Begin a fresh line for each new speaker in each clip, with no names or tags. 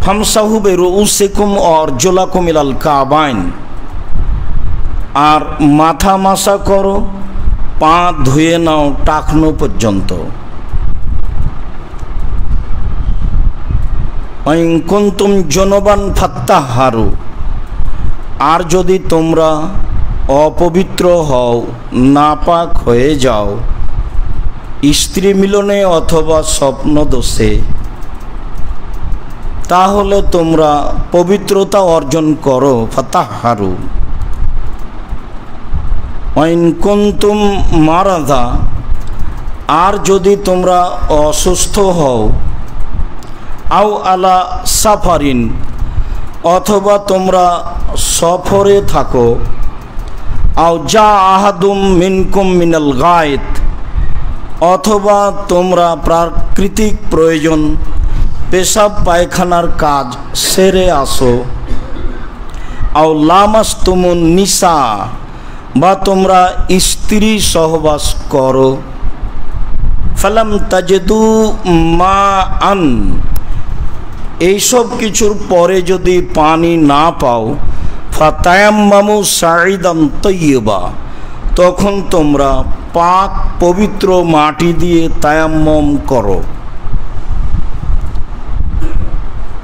ফামসাহু বিরুউসিকুম আরজুলাকুম ইলাল কাবাইন, আর মাথা মাসা করো, পা ধুয়ে নাও টাকনো পর্যন্ত। ইন কুনতুম জুনুবান ফাত্তাহহারু, আর যদি তোমরা অপবিত্র হও, নাপাক হয়ে যাও স্ত্রী মিলনে অথবা স্বপ্ন দোষে, তাহলে তোমরা পবিত্রতা অর্জন করো। ফাত্তাহহারু। ইন কুনতুম মারাদা, আর যদি তোমরা অসুস্থ হও, আও আলা সাফারিন, অথবা তোমরা সফরে থাকো, আও যা আহাদুম মিনকুম মিনাল গায়েত, অথবা তোমরা প্রাকৃতিক প্রয়োজন পেশাব পায়খানার কাজ সেরে আসো, আও লামাস্তুমুন নিসা, বা তোমরা স্ত্রী সহবাস করো, ফালাম তাজিদু মাআন, এইসব কিছুর পরে যদি পানি না পাও, ফাতায়াম্মামু সাঈদান তাইয়্যিবা, তখন তোমরা পাক পবিত্র মাটি দিয়ে তায়াম্মম করো।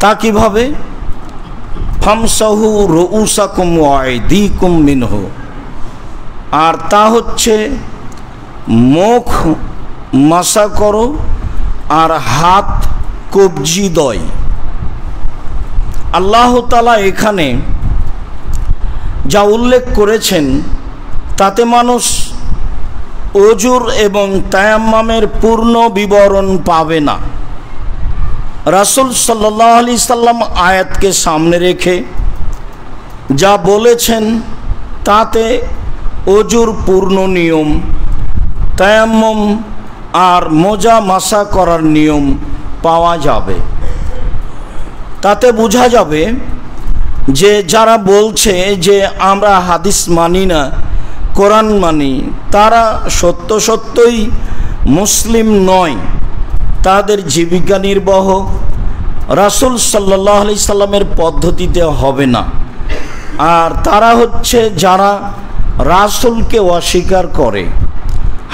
তা কিভাবে? ফামসাহু রুউসাকুম ওয়া আইদিকুম মিনহু, আর তা হচ্ছে মুখ মাসা করো আর হাত কবজি দয়। আল্লাহ তাআলা এখানে যা উল্লেখ করেছেন তাতে মানুষ ওজুর এবং তায়াম্মামের পূর্ণ বিবরণ পাবে না। রাসূল সাল্লাল্লাহু আলাইহি সাল্লাম আয়াতকে সামনে রেখে যা বলেছেন তাতে ওজুর পূর্ণ নিয়ম, তায়াম্মুম আর মোজা মাসা করার নিয়ম পাওয়া যাবে। তাতে বোঝা যাবে যে যারা বলছে যে আমরা হাদিস মানি না, কোরআন মানি, তারা সত্য সত্যই মুসলিম নয়। তাদের জীবিকা নির্বাহ রাসূল সাল্লাল্লাহু আলাইহি সাল্লামের পদ্ধতিতে হবে না। আর তারা হচ্ছে যারা রাসূলকে অস্বীকার করে,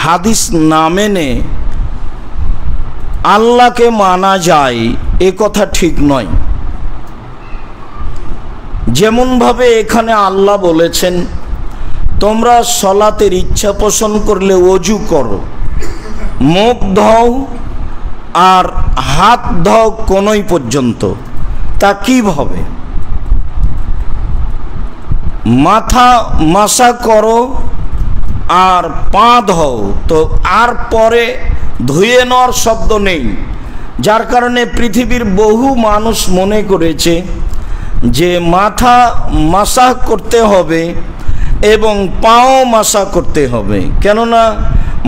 হাদিস না মেনে আল্লাহকে মানা যায় এ কথা ঠিক নয়। যেমনভাবে এখানে আল্লাহ বলেছেন তোমরা সলাতের ইচ্ছা পোষণ করলে ওযু করো, মুখ ধোও আর হাত ধোও কোনই পর্যন্ত। তা কিভাবে? মাথা মাসা করো আর পা ধোও, তো আর পরে ধুয়ে নেওয়ার শব্দ নেই, যার কারণে পৃথিবীর বহু মানুষ মনে করেছে যে মাথা মাসা করতে হবে এবং পাও মাসা করতে হবে, কেননা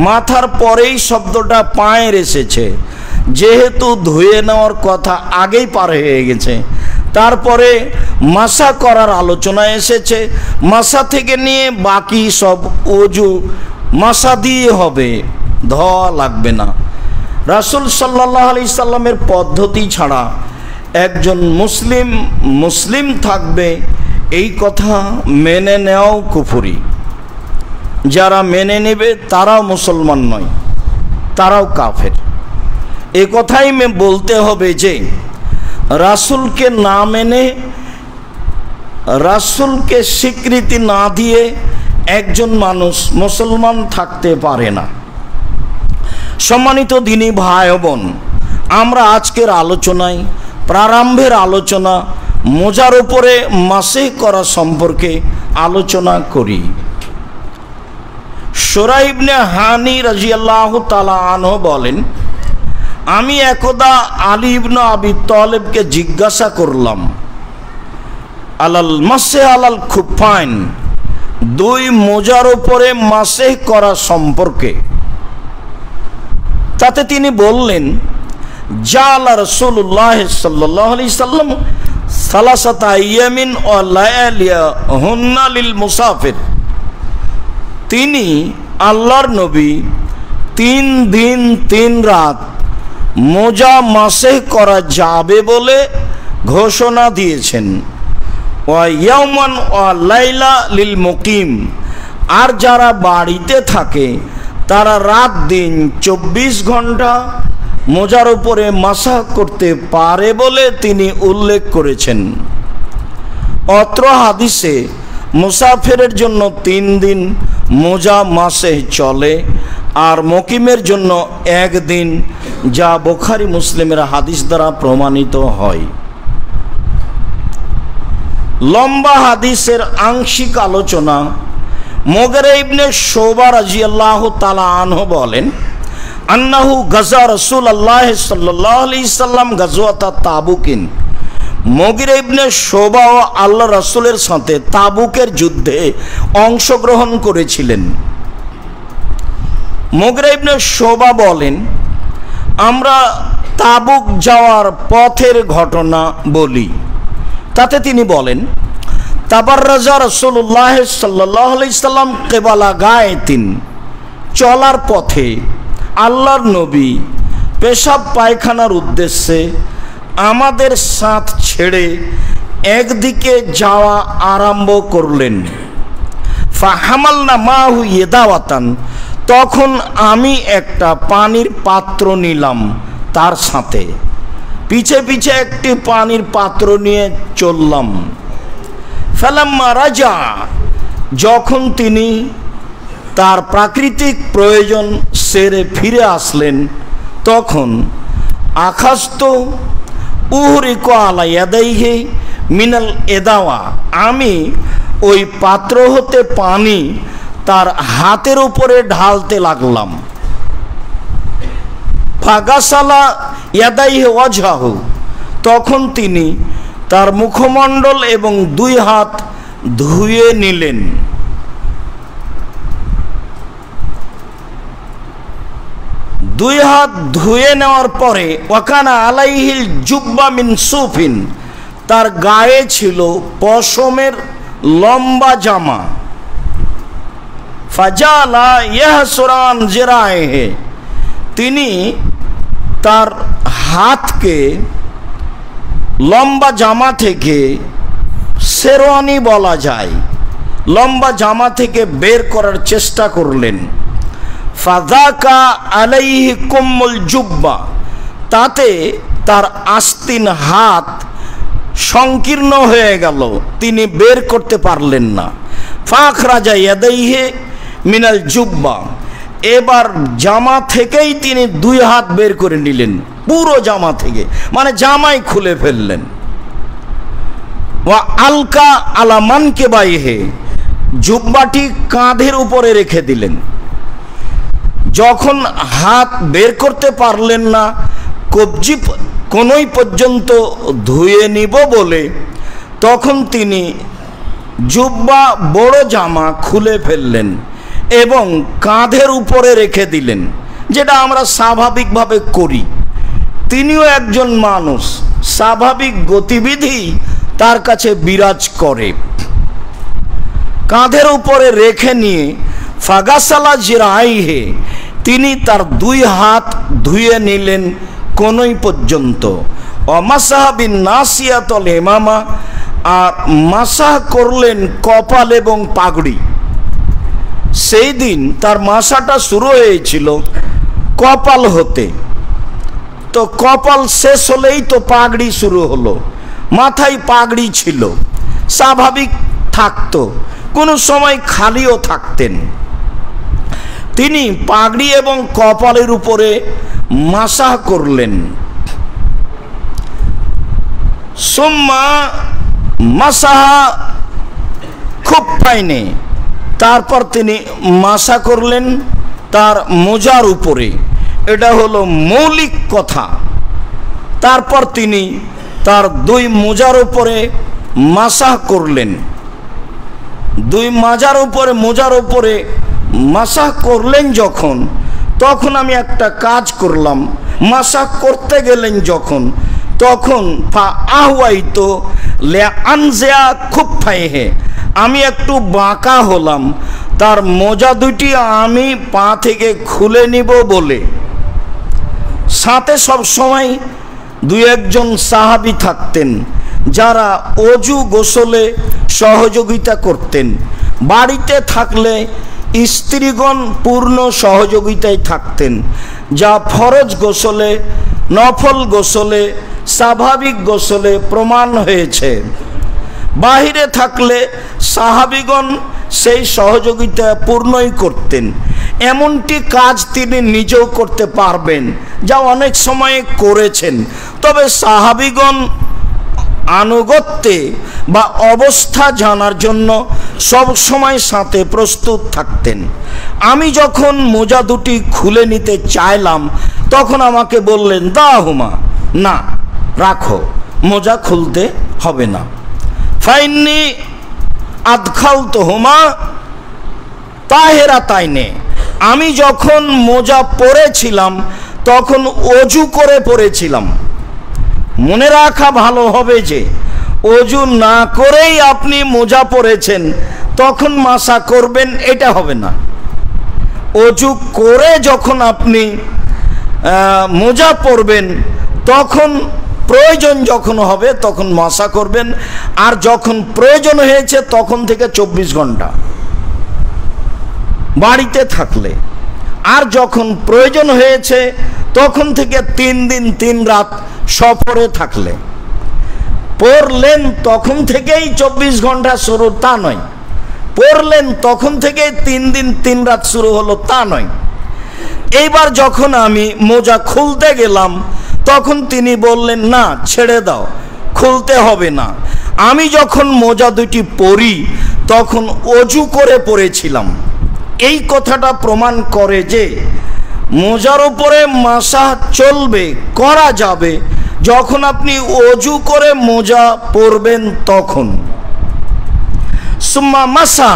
মাথার পরেই শব্দটা পায়ের এসেছে, যেহেতু ধুয়ে নেওয়ার কথা আগেই পার হয়ে গেছে। তারপরে মাসা করার আলোচনা এসেছে, মাসা থেকে নিয়ে বাকি সব ওযু মাসা দিয়ে হবে, ধোয়া লাগবে না। রাসূল সাল্লাল্লাহু আলাইহি সাল্লামের পদ্ধতি ছাড়া একজন মুসলিম থাকবে এই কথা মেনে নেওয়াও কুফরি। যারা মেনে নেবে তারাও মুসলমান নয়, তারাও কাফের। এ কথাই বলতে হবে যে রাসূলকে না মেনে, রাসূলকে স্বীকৃতি না দিয়ে একজন মানুষ মুসলমান থাকতে পারে না। সম্মানিত দিনী ভাই বোন, আমরা আজকের আলোচনায় প্রারম্ভের আলোচনা মোজার উপরে মাসে করা সম্পর্কে আলোচনা করি। শুরা ইবনে হানি রাদিয়াল্লাহু তাআলা আনহু বলেন, আমি একদা আলী ইবনে আবি তালেবকে জিজ্ঞাসা করলাম আলাল মাসে আলাল খুফাইন, দুই মোজার উপরে মাসে করা সম্পর্কে। তাতে তিনি বললেন, জাআলা রাসূলুল্লাহ সাল্লাল্লাহু আলাইহি সাল্লাম সালাসাতা আইয়ামিন ওয়া লায়ালিয়াহুন্না লিল মুসাফির, তিনি আল্লাহর নবী 3 দিন 3 রাত মোজা মাসে করা যাবে বলে ঘোষণা দিয়েছেন। ওয়া ইয়াওমান ওয়া লাইলা লিল মুকিম, আর যারা বাড়িতে থাকে তারা রাত দিন 24 ঘন্টা মোজার উপরে মাসা করতে পারে বলে তিনি উল্লেখ করেছেন। অত্র হাদিসে মুসাফিরের জন্য 3 দিন মোজা মাসে চলে আর মুকিমের জন্য 1 দিন, যা বুখারী মুসলিমের হাদিস দ্বারা প্রমাণিত হয়। লম্বা হাদিসের আংশিক আলোচনা। মুগিরা ইবনে শুবা রাদিয়াল্লাহু তাআলা আনহু বলেন, আন্নাহু গাজা রাসূলুল্লাহ সাল্লাল্লাহু আলাইহি সাল্লাম গাজওয়াত তাবুকিন। মুগিরা ইবনে শুবা ও আল্লাহ রাসূলের সাথে তাবুকের যুদ্ধে অংশগ্রহণ করেছিলেন। মুগিরা ইবনে শুবা বলেন, আমরা তাবুক যাওয়ার পথের ঘটনা বলি। তাতে তিনি বলেন, তাবাররাজা রাসূলুল্লাহ সাল্লাল্লাহু আলাইহি সাল্লাম কিবালা গায়তিন, চলার পথে আল্লাহর নবী পেশাব পায়খানার উদ্দেশ্যে আমাদের সাথ ছেড়ে একদিকে যাওয়া আরম্ভ করলেন। ফাহামালনা মাহু ইয়াদাওয়াতান, তখন আমি একটা পানির পাত্র নিলাম তার সাথে, পিছে পিছে একটি পানির পাত্র নিয়ে চললাম। ফালাম্মা রাজা, যখন তিনি তার প্রাকৃতিক প্রয়োজন সেরে ফিরে আসলেন, তখন আখাস্ত উহরিকু আলা ইয়াদাইহি মিনাল এদাওয়া, আমি ওই পাত্র হতে পানি তার হাতের উপরে ঢালতে লাগলাম। ফাগাসালা ইয়াদাইহি ওয়াজহাহু, তখন তিনি তার মুখমণ্ডল এবং 2 হাত ধুয়ে নিলেন। দুই হাত ধুয়ে নেওয়ার পরে ওয়াকানা আলাইহিল জুব্বা মিন সুফিন, তার গায়ে ছিল পশমের লম্বা জামা। ফাজালা ইয়াহসুরান জিরাইহি, তিনি তার হাতকে লম্বা জামা থেকে, শেরওয়ানি বলা যায়, লম্বা জামা থেকে বের করার চেষ্টা করলেন। ফাযাকা আলাইহি কুম্মুল জুব্বা, তাতে তার আস্তিন হাত সংকীর্ণ হয়ে গেল, তিনি বের করতে পারলেন না। ফাখরাজা ইয়াদাইহি মিনাল জুব্বা, এবার জামা থেকেই তিনি 2 হাত বের করে নিলেন, পুরো জামা থেকে, মানে জামাই খুলে ফেললেন। ওয়া আলকা আলা মানকিবাইহি, জুব্বাটি কাঁধের উপরে রেখে দিলেন। যখন হাত বের করতে পারলেন না, কবজি কোনই পর্যন্ত ধুয়ে নিব বলে, তখন তিনি জুব্বা বড় জামা খুলে ফেললেন এবং কাঁধের উপরে রেখে দিলেন, যেটা আমরা স্বাভাবিকভাবে করি। তিনিও একজন মানুষ, স্বাভাবিক গতিবিধি তার কাছে বিরাজ করে। কাঁধের উপরে রেখে নিয়ে ফাগাসালা জিরাইহি, তিনি তার 2 হাত ধুয়ে নিলেন কোনই পর্যন্ত। অমাসাহা বিন নাসিয়াতুল ইমামা, আর মাসাহ করলেন কপাল এবং পাগড়ি। সেই দিন তার মাসাটা শুরু হয়েছিল কপাল হতে, তো কপাল শেষ হলেই তো পাগড়ি শুরু হলো। মাথায় পাগড়ি ছিল, স্বাভাবিক থাকতো, কোনো সময় খালিও থাকতেন। তিনি পাগড়ি এবং কপালের উপরে মাসাহ করলেন। সুম্মা মাসাহা খুফাইনে, তারপর তিনি মাসা করলেন তার মোজার উপরে, এটা হলো মৌলিক কথা। তারপর তিনি তার 2 মোজার উপরে মাসাহ করলেন। 2 মোজার উপরে মাসাহ করলেন যখন, তখন আমি একটা কাজ করলাম। মাসাহ করতে গেলেন যখন, তখন ফা আহওয়াইতো লিআনজিয়া খুফাইহি, আমি একটু বাঁকা হলাম তার মোজা দুটি আমি পা থেকে খুলে নিব বলে সাথে সব সময় দুই একজন সাহাবী থাকতেন যারা অজু গোসলে সহযোগিতা করতেন। বাড়িতে থাকলে স্ত্রীগণ পূর্ণ সহযোগিতায় থাকতেন, যা ফরজ গোসলে, নফল গোসলে, স্বাভাবিক গোসলে প্রমাণ হয়েছে। বাহিরে থাকলে সাহাবীগণ সেই সহযোগিতা পূর্ণই করতেন। এমনটি কাজ তিনি নিজেও করতে পারবেন, যা অনেক সময় করেছেন। তবে সাহাবীগণ আনুগত্যে বা অবস্থা জানার জন্য সব সময় সাথে প্রস্তুত থাকতেন। আমি যখন মোজা দুটি খুলে নিতে চাইলাম তখন আমাকে বললেন, দাহুমা, না রাখো, মোজা খুলতে হবে না। ফাইন্নি আদখালতুহুমা তাহেরাতাইনে, আমি যখন মোজা পরেছিলাম তখন অজু করে পরেছিলাম। মনে রাখা ভালো হবে যে অজু না করেই আপনি মোজা পরেছেন তখন মাসা করবেন, এটা হবে না। অজু করে যখন আপনি মোজা পরবেন তখন প্রয়োজন যখন হবে তখন মাসা করবেন। আর যখন প্রয়োজন হয়েছে তখন থেকে 24 ঘন্টা বাড়িতে থাকলে, আর যখন প্রয়োজন হয়েছে তখন থেকে 3 দিন 3 রাত সফরে থাকলে পড়লেন তখন থেকেই 24 ঘন্টা শুরু, তা নয়। পড়লেন তখন থেকেই 3 দিন 3 রাত শুরু হলো, তা নয়। এইবার যখন আমি মোজা খুলতে গেলাম তখন তিনি বললেন, না ছেড়ে দাও, খুলতে হবে না। আমি যখন মোজা দুটি পরি তখন অজু করে পরেছিলাম। এই কথাটা প্রমাণ করে যে মোজার উপরে মাসা চলবে, করা যাবে যখন আপনি অজু করে মোজা পরবেন তখন। সুম্মা মাসা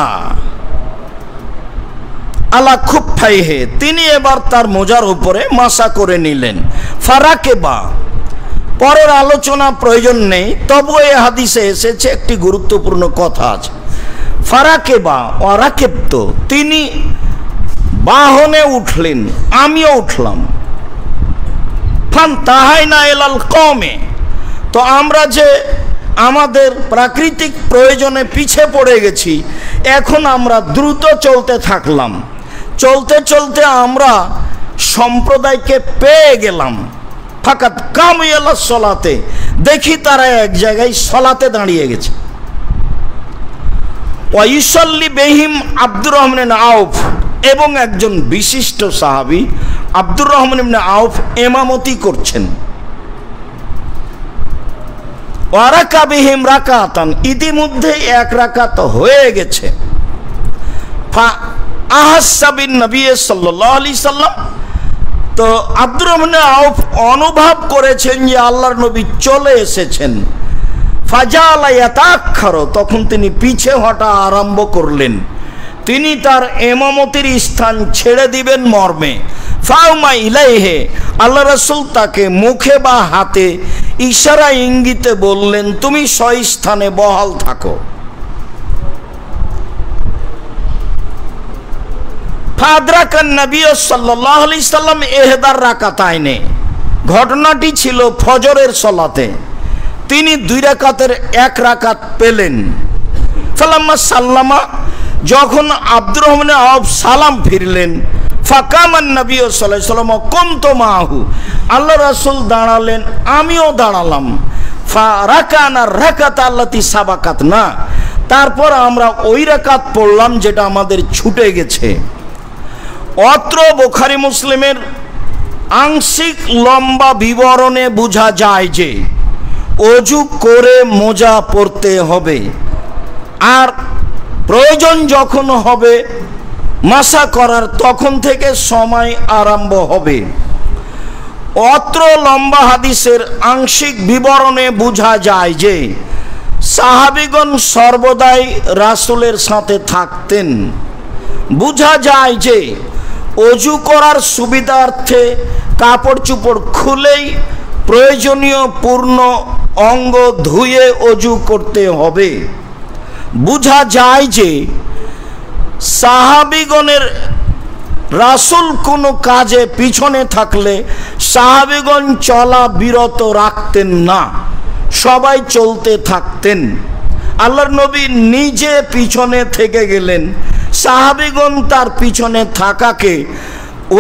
আলা খুফাইহে, তিনি এবার তার মোজার উপরে মাসা করে নিলেন। ফারাকেবা, পরের আলোচনা প্রয়োজন নেই, তবু এই হাদিসে এসেছে একটি গুরুত্বপূর্ণ কথা আছে। ফারাকেবা ওয়ারাকেবত, তিনি বাহনে উঠলেন, আমিও উঠলাম। ফান্তাহাইনা ইলাল কওমে, তো আমরা যে আমাদের প্রাকৃতিক প্রয়োজনে পিছে পড়ে গেছি, এখন আমরা দ্রুত চলতে থাকলাম। চলতে চলতে আমরা সম্প্রদায়কে পেয়ে গেলাম। ফাকাত কামু ইলা সলাতে, দেখি তারা এক জায়গায় সলাতে দাঁড়িয়ে গেছে। ওয়াইসাল্লি বিহিম আব্দুর রহমান ইবনে আউফ, এবং একজন বিশিষ্ট সাহাবী আব্দুর রহমান ইবনে আউফ ইমামতি করছেন। ওয়ারাকা বিহিম রাকাতান, ইতিমধ্যে 1 রাকাত হয়ে গেছে। ফা আহাসাবিন নবী সাল্লাল্লাহু আলাইহি সাল্লাম, তো আব্দুর রহমান আউফ অনুভব করেছেন যে আল্লাহর নবী চলে এসেছেন। ফাজালা ইয়াতাখারু, তখন তিনি পিছে হটা আরম্ভ করলেন। তিনি তার ইমামতির স্থান ছেড়ে দিবেন মর্মে। ফাউমা ইলাইহে, আল্লাহ রাসূল তাকে মুখে বা হাতে ইশারা ইঙ্গিতে বললেন, তুমি স্বস্থানে বহাল থাকো। ফাদরাকান নবী সাল্লাল্লাহু আলাইহি সাল্লাম ইহদার রাকাতাইনে, ঘটনাটি ছিল ফজরের সালাতে। তিনি 2 রাকাতের 1 রাকাত পেলেন। ফালাম্মা সাল্লামা, যখন আব্দুর রহমান আউফ সালাম ফিরলেন, ফাকামান নবী সাল্লাল্লাহু আলাইহি ওয়াসাল্লাম কুমতু মাহু, আল্লাহ রাসূল দাঁড়ালেন, আমিও দাঁড়ালাম। ফারাকানা রাকাত আল্লাতি সাবাকাতনা, তারপর আমরা ওই রাকাত পড়লাম যেটা আমাদের ছুটে গেছে। অত্র বুখারী মুসলিমের আংশিক লম্বা বিবরণে বোঝা যায় যে অজু করে মোজা পরতে হবে, আর প্রয়োজন যখন হবে মাসা করার তখন থেকে সময় আরম্ভ হবে। অত্র লম্বা হাদিসের আংশিক বিবরণে বোঝা যায় যে সাহাবীগণ সর্বদাই রাসূলের সাথে থাকতেন। বোঝা যায় যে অজু করার সুবিধার্থে কাপড় চোপড় খুলেই প্রয়োজনীয় পূর্ণ অঙ্গ ধুয়ে অজু করতে হবে। বোঝা যায় যে সাহাবীগণের রাসূল কোনো কাজে পিছনে থাকলে সাহাবীগণ চলা বিরত রাখতেন না, সবাই চলতে থাকতেন। আল্লাহর নবী নিজে পিছনে থেকে গেলেন, সাহাবীগণ তার পিছনে থাকাকে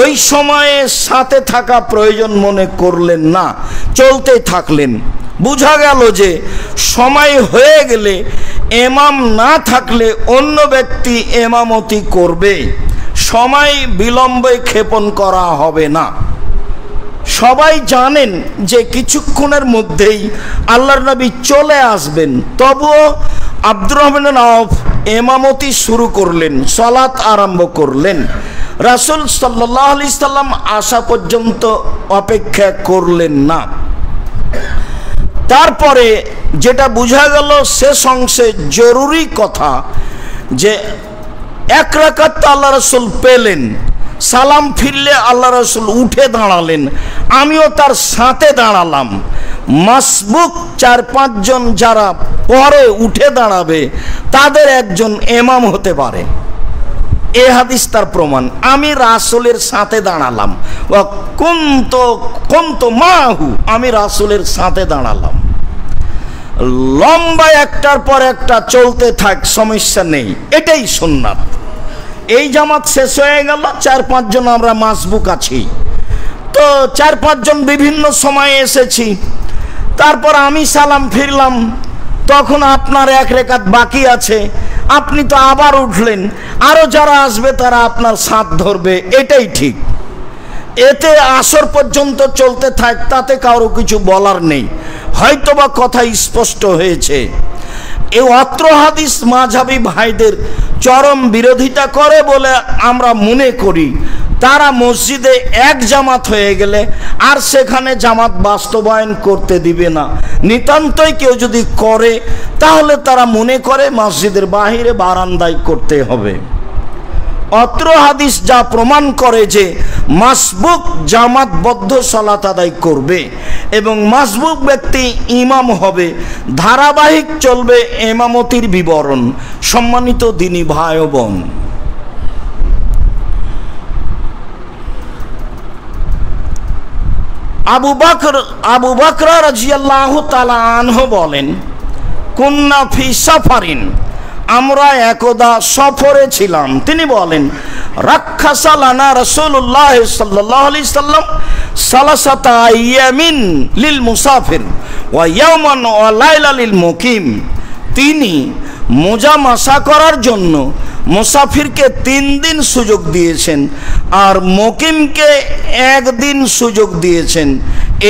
ওই সময়ে সাথে থাকা প্রয়োজন মনে করলেন না, চলতে থাকলেন। বোঝা গেল যে সময় হয়ে গেলে ইমাম না থাকলে অন্য ব্যক্তি ইমামতি করবে, সময় বিলম্বে ক্ষেপণ করা হবে না। সবাই জানেন যে কিছুক্ষণের মধ্যেই আল্লাহর নবী চলে আসবেন, তবুও আব্দুর রহমান আওফ ইমামতি শুরু করলেন, সালাত আরম্ভ করলেন। রাসূল সাল্লাল্লাহু আলাইহি সাল্লাম আসা পর্যন্ত অপেক্ষা করলেন না। তারপরে যেটা বোঝা গেল শেষ অংশে জরুরি কথা, যে এক রাকাত আল্লাহ রাসূল পেলেন, সালাম ফিরলে আল্লাহ রাসূল উঠে দাঁড়ালেন, আমিও তার সাথে দাঁড়ালাম। মাসবুক 4-5 জন যারা পরে উঠে দাঁড়াবে তাদের একজন ইমাম হতে পারে, এ হাদিস তার প্রমাণ। আমি রাসূলের সাথে দাঁড়ালাম, ওয়া কুনতু মাহু, আমি রাসূলের সাথে দাঁড়ালাম। লম্বা একটার পর একটা চলতে থাক, সমস্যা নেই, এটাই সুন্নাত। এই জামাত শেষ হয়ে গেল, 4-5 জন আমরা মাসবুক আছি, তো 4-5 জন বিভিন্ন সময়ে এসেছি। তারপর আমি সালাম ফিরলাম, তখন আপনার এক রাকাত বাকি আছে, আপনি তো আবার উঠলেন, আরো যারা আসবে তারা আপনার সাথ ধরবে, এটাই ঠিক। এতে আসর পর্যন্ত চলতে থাক, তাতে কারো কিছু বলার নেই, হয়তোবা কথা স্পষ্ট হয়েছে। এই অত্র হাদিস মাযহাবী ভাইদের চরম বিরোধিতা করে বলে আমরা মনে করি। তারা মসজিদে এক জামাত হয়ে গেলে আর সেখানে জামাত বাস্তবায়ন করতে দিবে না। নিতান্তই কেউ যদি করে তাহলে তারা মনে করে মসজিদের বাহিরে বারান্দায় করতে হবে। অত্র হাদিস যা প্রমাণ করে যে মাসবুক জামাতবদ্ধ সালাত আদায় করবে এবং মাসবুক ব্যক্তি ইমাম হবে, ধারাবাহিক চলবে ইমামতির বিবরণ। সম্মানিত দিনী ভাই ও বোন, আবু বকর রাদিয়াল্লাহু তাআলা আনহু বলেন, কুন্না ফি সাফারিন, আমরা একদা সফরে ছিলাম। তিনি বলেন, রাক্ষাসা লানা রাসূলুল্লাহ সাল্লাল্লাহু আলাইহি সাল্লাম সালাসাতা আইয়ামিন লিল মুসাফির ওয়া ইয়াওমান ওয়া লাইলা লিল মুকিম। তিনি মোজা মাসা করার জন্য মুসাফিরকে 3 দিন সুযোগ দিয়েছেন আর মুকিমকে 1 দিন সুযোগ দিয়েছেন,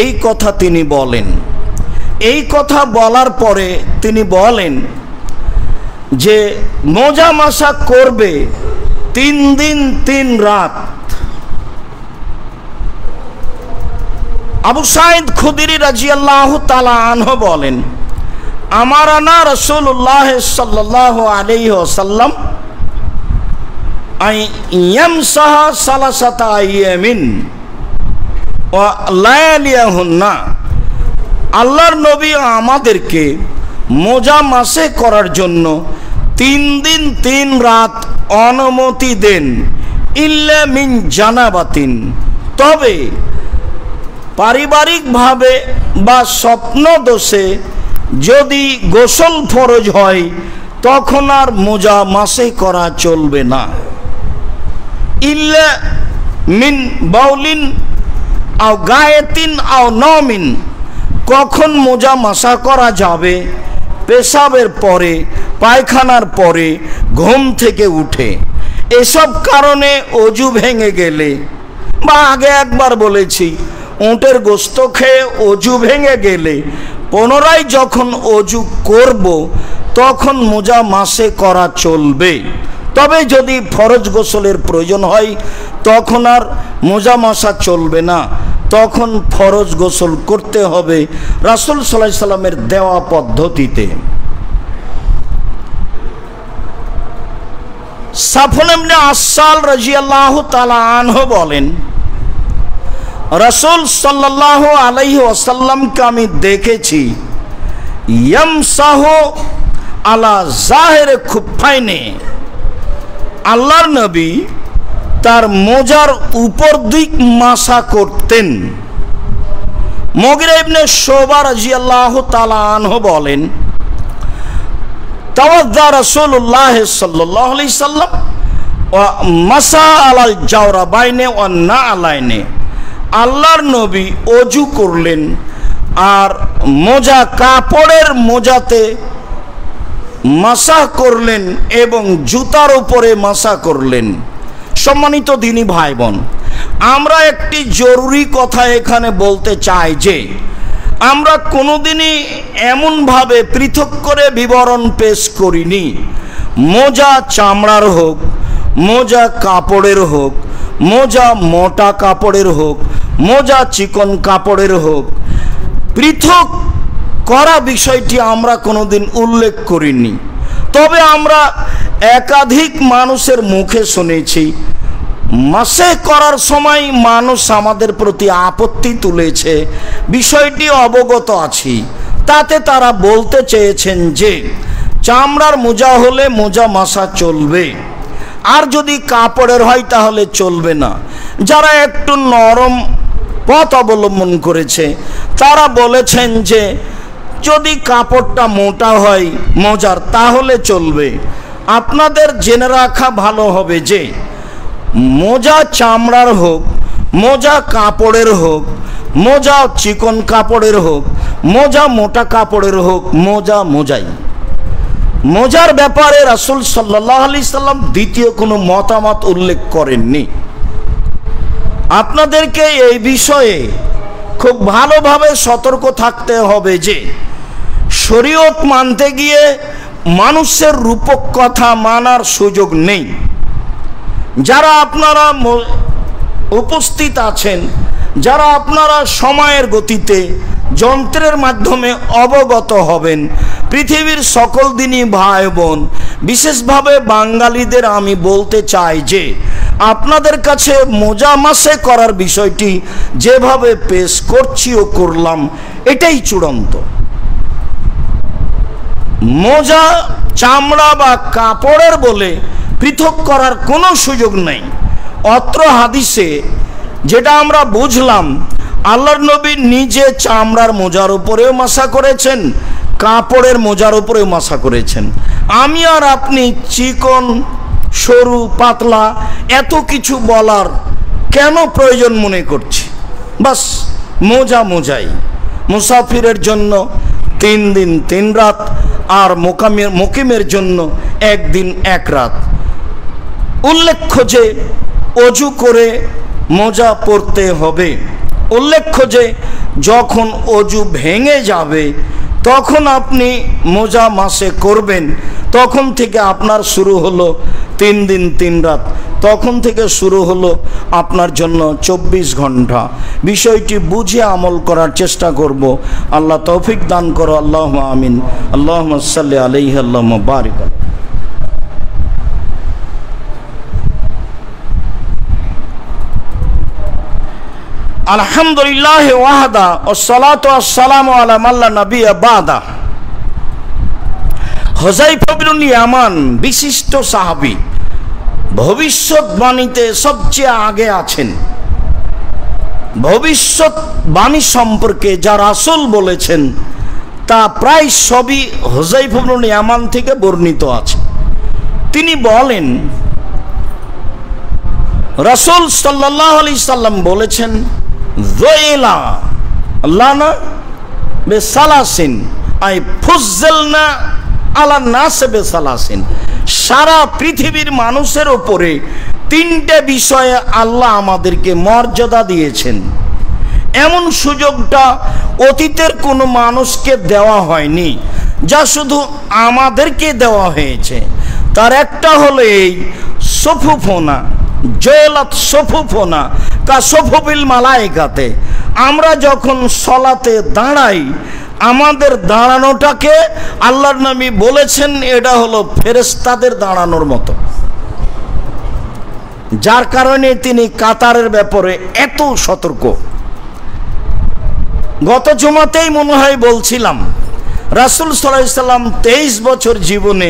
এই কথা তিনি বলেন। এই কথা বলার পরে তিনি বলেন যে মোজা মাসা করবে 3 দিন 3 রাত। আবু সাঈদ খুদরি রাদিয়াল্লাহু তাআলা আনহু বলেন, আমারানা রাসূলুল্লাহ সাল্লাল্লাহু আলাইহি ওয়াসাল্লাম আই ইয়ামসাহা সালাসাতা আইয়ামিন ওয়া লায়ালিয়াহুন্না। আল্লাহর নবী আমাদেরকে মোজা মাসে করার জন্য 3 দিন 3 রাত অনুমতি দেন, ইল্লা মিন জানাবাতিন, তবে পারিবারিকভাবে বা স্বপ্ন দোষে যদি গোসল ফরজ হয় তখন আর মোজা মাসে করা চলবে না। ইল্লা মিন বাউলিন আও গায়েতিন আও নমিন, কখন মোজা মাসা করা যাবে? পেশাবের পরে, পায়খানার পরে, ঘুম থেকে উঠে, এসব কারণে অজু ভেঙে গেলে, বা আগে একবার বলেছি উটের গোস্ত খেয়ে অজু ভেঙে গেলে পুনরায় যখন অজু করব তখন মোজা মাসে করা চলবে। তবে যদি ফরজ গোসলের প্রয়োজন হয় তখন আর মোজা মাসা চলবে না, তখন ফরজ গোসল করতে হবে রাসূল সাল্লাল্লাহু আলাইহি সাল্লামের দেওয়া পদ্ধতিতে। সাফওয়ান ইবনে আসাল রাদিয়াল্লাহু তাআলা আনহু বলেন, রাসূল সাল্লাল্লাহু আলাইহি ওয়াসাল্লামকে আমি দেখেছি ইয়ামসাহু আলা জাহির খুফাইনে আল্লাহর নবী তার মোজার উপর দিক মাসা করতেন। মুগিরা ইবনে শুবা রাদিয়াল্লাহু তাআলা আনহু বলেন, তাওয়াজ্জা রাসূলুল্লাহ সাল্লাল্লাহু আলাইহি সাল্লাম ওয়া মাসা আলাল জাওরাবাইনে ওয়া নাআলাইনে, আল্লাহর নবী ওযু করলেন আর মোজা কাপড়ের মোজাতে মাসা করলেন এবং জুতার উপরে মাসা করলেন। সম্মানিত দিনী ভাই বোন, আমরা একটি জরুরি কথা এখানে বলতে চাই যে আমরা কোনোদিনই এমনভাবে পৃথক করে বিবরণ পেশ করিনি। মোজা চামড়ার হোক, মোজা কাপড়ের হোক, মোজা মোটা কাপড়ের হোক, মোজা চিকন কাপড়ের হোক, পৃথক করা বিষয়টি আমরা কোনোদিন উল্লেখ করিনি। তবে আমরা একাধিক মানুষের মুখে শুনেছি, মাসে করার সময় মানুষ আমাদের প্রতি আপত্তি তুলেছে, বিষয়টি অবগত আছি। তাতে তারা বলতে চেয়েছেন যে চামড়ার মোজা হলে মোজা মাসা চলবে, আর যদি কাপড়ের হয় তাহলে চলবে না। যারা একটু নরম পথ অবলম্বন করেছে তারা বলেছেন যে যদি কাপড়টা মোটা হয় মোজার তাহলে চলবে। আপনাদের জেনে রাখা ভালো হবে যে মোজা চামড়ার হোক, মোজা কাপড়ের হোক, মোজা চিকন কাপড়ের হোক, মোজা মোটা কাপড়ের হোক, মোজা মোজাই। মোজার ব্যাপারে রাসূল সাল্লাল্লাহু আলাইহি সাল্লাম দ্বিতীয় কোনো মতামত উল্লেখ করেননি। আপনাদেরকে এই বিষয়ে খুব ভালোভাবে সতর্ক থাকতে হবে যে শরীয়ত মানতে গিয়ে মানুষের রূপক কথা মানার সুযোগ নেই। যারা আপনারা উপস্থিত আছেন, যারা আপনারা সময়ের গতিতে যন্ত্রের মাধ্যমে অবগত হবেন, পৃথিবীর সকল দিনই ভাই বোন, বিশেষভাবে বাঙালিদের আমি বলতে চাই যে আপনাদের কাছে মোজা মাসে করার বিষয়টি যেভাবে পেশ করছি ও করলাম এটাই চূড়ান্ত। মোজা চামড়া বা কাপড়ের বলে পৃথক করার কোনো সুযোগ নেই। অত্র হাদিসে যেটা আমরা বুঝলাম, আল্লাহর নবী নিজে চামড়ার মোজার উপরেও মাসা করেছেন, কাপড়ের মোজার উপরেও মাসা করেছেন। আমি আর আপনি চিকন সরু পাতলা এত কিছু বলার কেন প্রয়োজন মনে করছি? বাস মোজা মোজাই। মুসাফিরের জন্য 3 দিন 3 রাত, আর মুকিমের জন্য 1 দিন 1 রাত। উল্লেখ্য যে অজু করে মোজা পরতে হবে। উল্লেখ্য যে যখন অজু ভেঙে যাবে তখন আপনি মোজা মাসে করবেন, তখন থেকে আপনার শুরু হলো 3 দিন 3 রাত, তখন থেকে শুরু হলো আপনার জন্য 24 ঘন্টা। বিষয়টি বুঝে আমল করার চেষ্টা করব। আল্লাহ তৌফিক দান করো। আল্লাহুম্মা আমিন। আল্লাহুম্মা সাল্লি আলাইহি আল্লাহুম্মা বারিক। আলহামদুলিল্লাহ ওয়াহদা ওয়াসসালাতু ওয়াসসালামু আলা মান লা নাবিয়্যা বাদা। হুযায়ফা বিন ইয়ামান বিশিষ্ট সাহাবী, ভবিষ্যৎবাণীতে সবচেয়ে আগে আছেন। ভবিষ্যৎবাণী সম্পর্কে যা রাসূল বলেছেন তা প্রায় সবই হুযায়ফা বিন ইয়ামান থেকে বর্ণিত আছে। তিনি বলেন, রাসূল সাল্লাল্লাহু আলাইহি সাল্লাম বলেছেন, যইলা লানা বেসালাসিন আই ফুজ্জালনা আলা নাস বেসালাসিন। সারা পৃথিবীর মানুষের উপরে 3টে বিষয়ে আল্লাহ আমাদেরকে মর্যাদা দিয়েছেন। এমন সুযোগটা অতীতের কোনো মানুষকে দেওয়া হয়নি, যা শুধু আমাদেরকে দেওয়া হয়েছে। তার একটা হলো এই সফুফোনা, জয়লাত সফুফোনা কা সফুবিল মালাইকাতে। আমরা যখন সলাতে দাঁড়াই, আমাদের দাঁড়ানোটাকে আল্লাহর নবী বলেছেন এটা হলো ফেরেশতাদের দাঁড়ানোর মতো, যার কারণে তিনি কাতারের ব্যাপারে এত সতর্ক। গত জুমাতেই মনে হয় বলছিলাম, রাসূল সাল্লাল্লাহু আলাইহি সাল্লাম 23 বছর জীবনে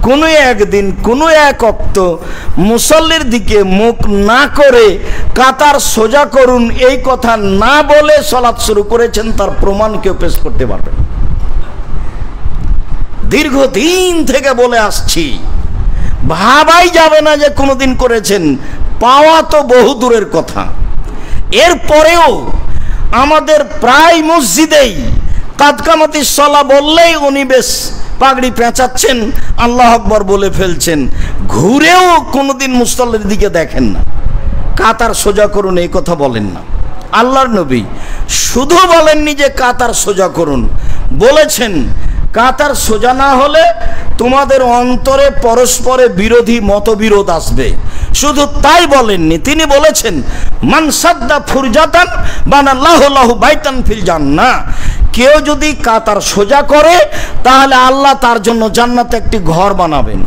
কোনো একদিন কোনো এক অক্ত মুসল্লির দিকে মুখ না করে কাতার সোজা করুন এই কথা না বলে সালাত শুরু করেছেন, তার প্রমাণ কেউ পেশ করতে পারবে? দীর্ঘদিন থেকে বলে আসছি, ভাবাই যাবে না যে কোনোদিন করেছেন, পাওয়া তো বহু দূরের কথা। এরপরেও আমাদের প্রায় মসজিদেই কাদকামাতি সলা বললেই উনি বেশ পাগড়ি পেঁচাচ্ছেন, আল্লাহ আকবর বলে ফেলছেন, ঘুরেও কোনোদিন মুসল্লির দিকে দেখেন না, কাতার সোজা করুন এই কথা বলেন না। আল্লাহর নবী শুধু বলেননি যে কাতার সোজা করুন, বলেছেন কাতার সোজা না হলে তোমাদের অন্তরে পরস্পরে বিরোধী মতবিরোধ আসবে। শুধু তাই বলেননি, তিনি বলেছেন মান সাদ্দা ফুরজাতান বানাল্লাহু লাহু বাইতান ফিল জান্নাহ, কেউ যদি কাতার সোজা করে তাহলে আল্লাহ তার জন্য জান্নাতে একটি ঘর বানাবেন।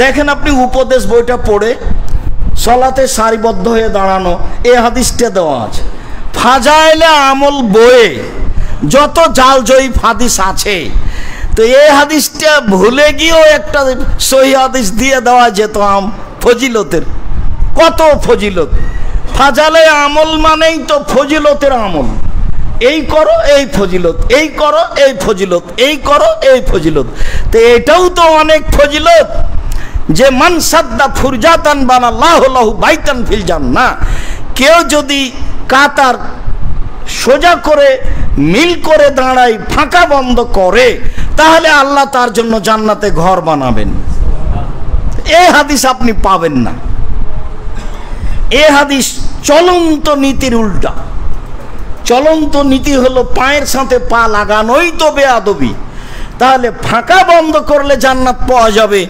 দেখেন আপনি উপদেশ বইটা পড়ে সলাতে সারিবদ্ধ হয়ে দাঁড়ানো, এই হাদিসটা দেওয়া আছে। ফাজাইলে আমল বইয়ে যত জাল জয়ী হাদিস আছে, তো এই হাদিসটা ভুলে গিয়েও একটা সহি হাদিস দিয়ে দেওয়া যেত ফজিলতের। কত ফজিলত! ফাজালে আমল মানেই তো ফজিলতের আমল। এই করো এই ফজিলত, এই করো এই ফজিলত, এই করো এই ফজিলত। তো এটাও তো অনেক ফজিলত যে মান সাদ্দা ফুরজাতান বানাল্লাহু লাহু বাইতান ফিল জান্নাহ, কেউ যদি কাতার সোজা করে মিল করে দাঁড়ায়, ফাঁকা বন্ধ করে, তাহলে আল্লাহ তার জন্য জান্নাতে ঘর বানাবেন। এই হাদিস আপনি পাবেন না। এই হাদিস চলন্ত নীতির উল্টা। চলন্ত নীতি হলো পায়ের সাথে পা লাগানোই তো বেয়াদবি। তাহলে ফাঁকা বন্ধ করলে জান্নাত পাওয়া যাবে,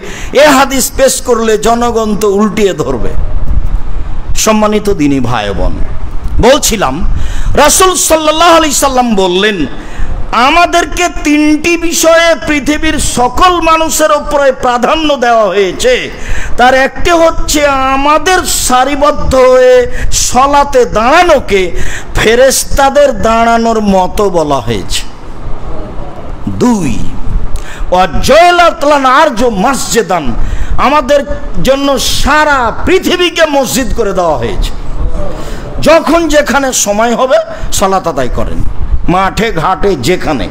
এ হাদিস পেশ করলে জনগণ তো উল্টিয়ে ধরবে। সম্মানিত দিনী ভাই বোন, বলছিলাম রাসূল সাল্লাল্লাহু আলাইহি সাল্লাম বললেন আমাদেরকে তিনটি বিষয়ে পৃথিবীর সকল মানুষের উপরে প্রাধান্য দেওয়া হয়েছে। তার একটি হচ্ছে আমাদের সারিবদ্ধ হয়ে সলাতে দাঁড়ানোকে ফেরেশতাদের দাঁড়ানোর মতো বলা হয়েছে। 2, ওয়াজলাত লানা আরজু মসজিদান, আমাদের জন্য সারা পৃথিবীকে মসজিদ করে দেওয়া হয়েছে। যখন যেখানে সময় হবে সালাত আদায় করেন, মাঠে ঘাটে যেখানে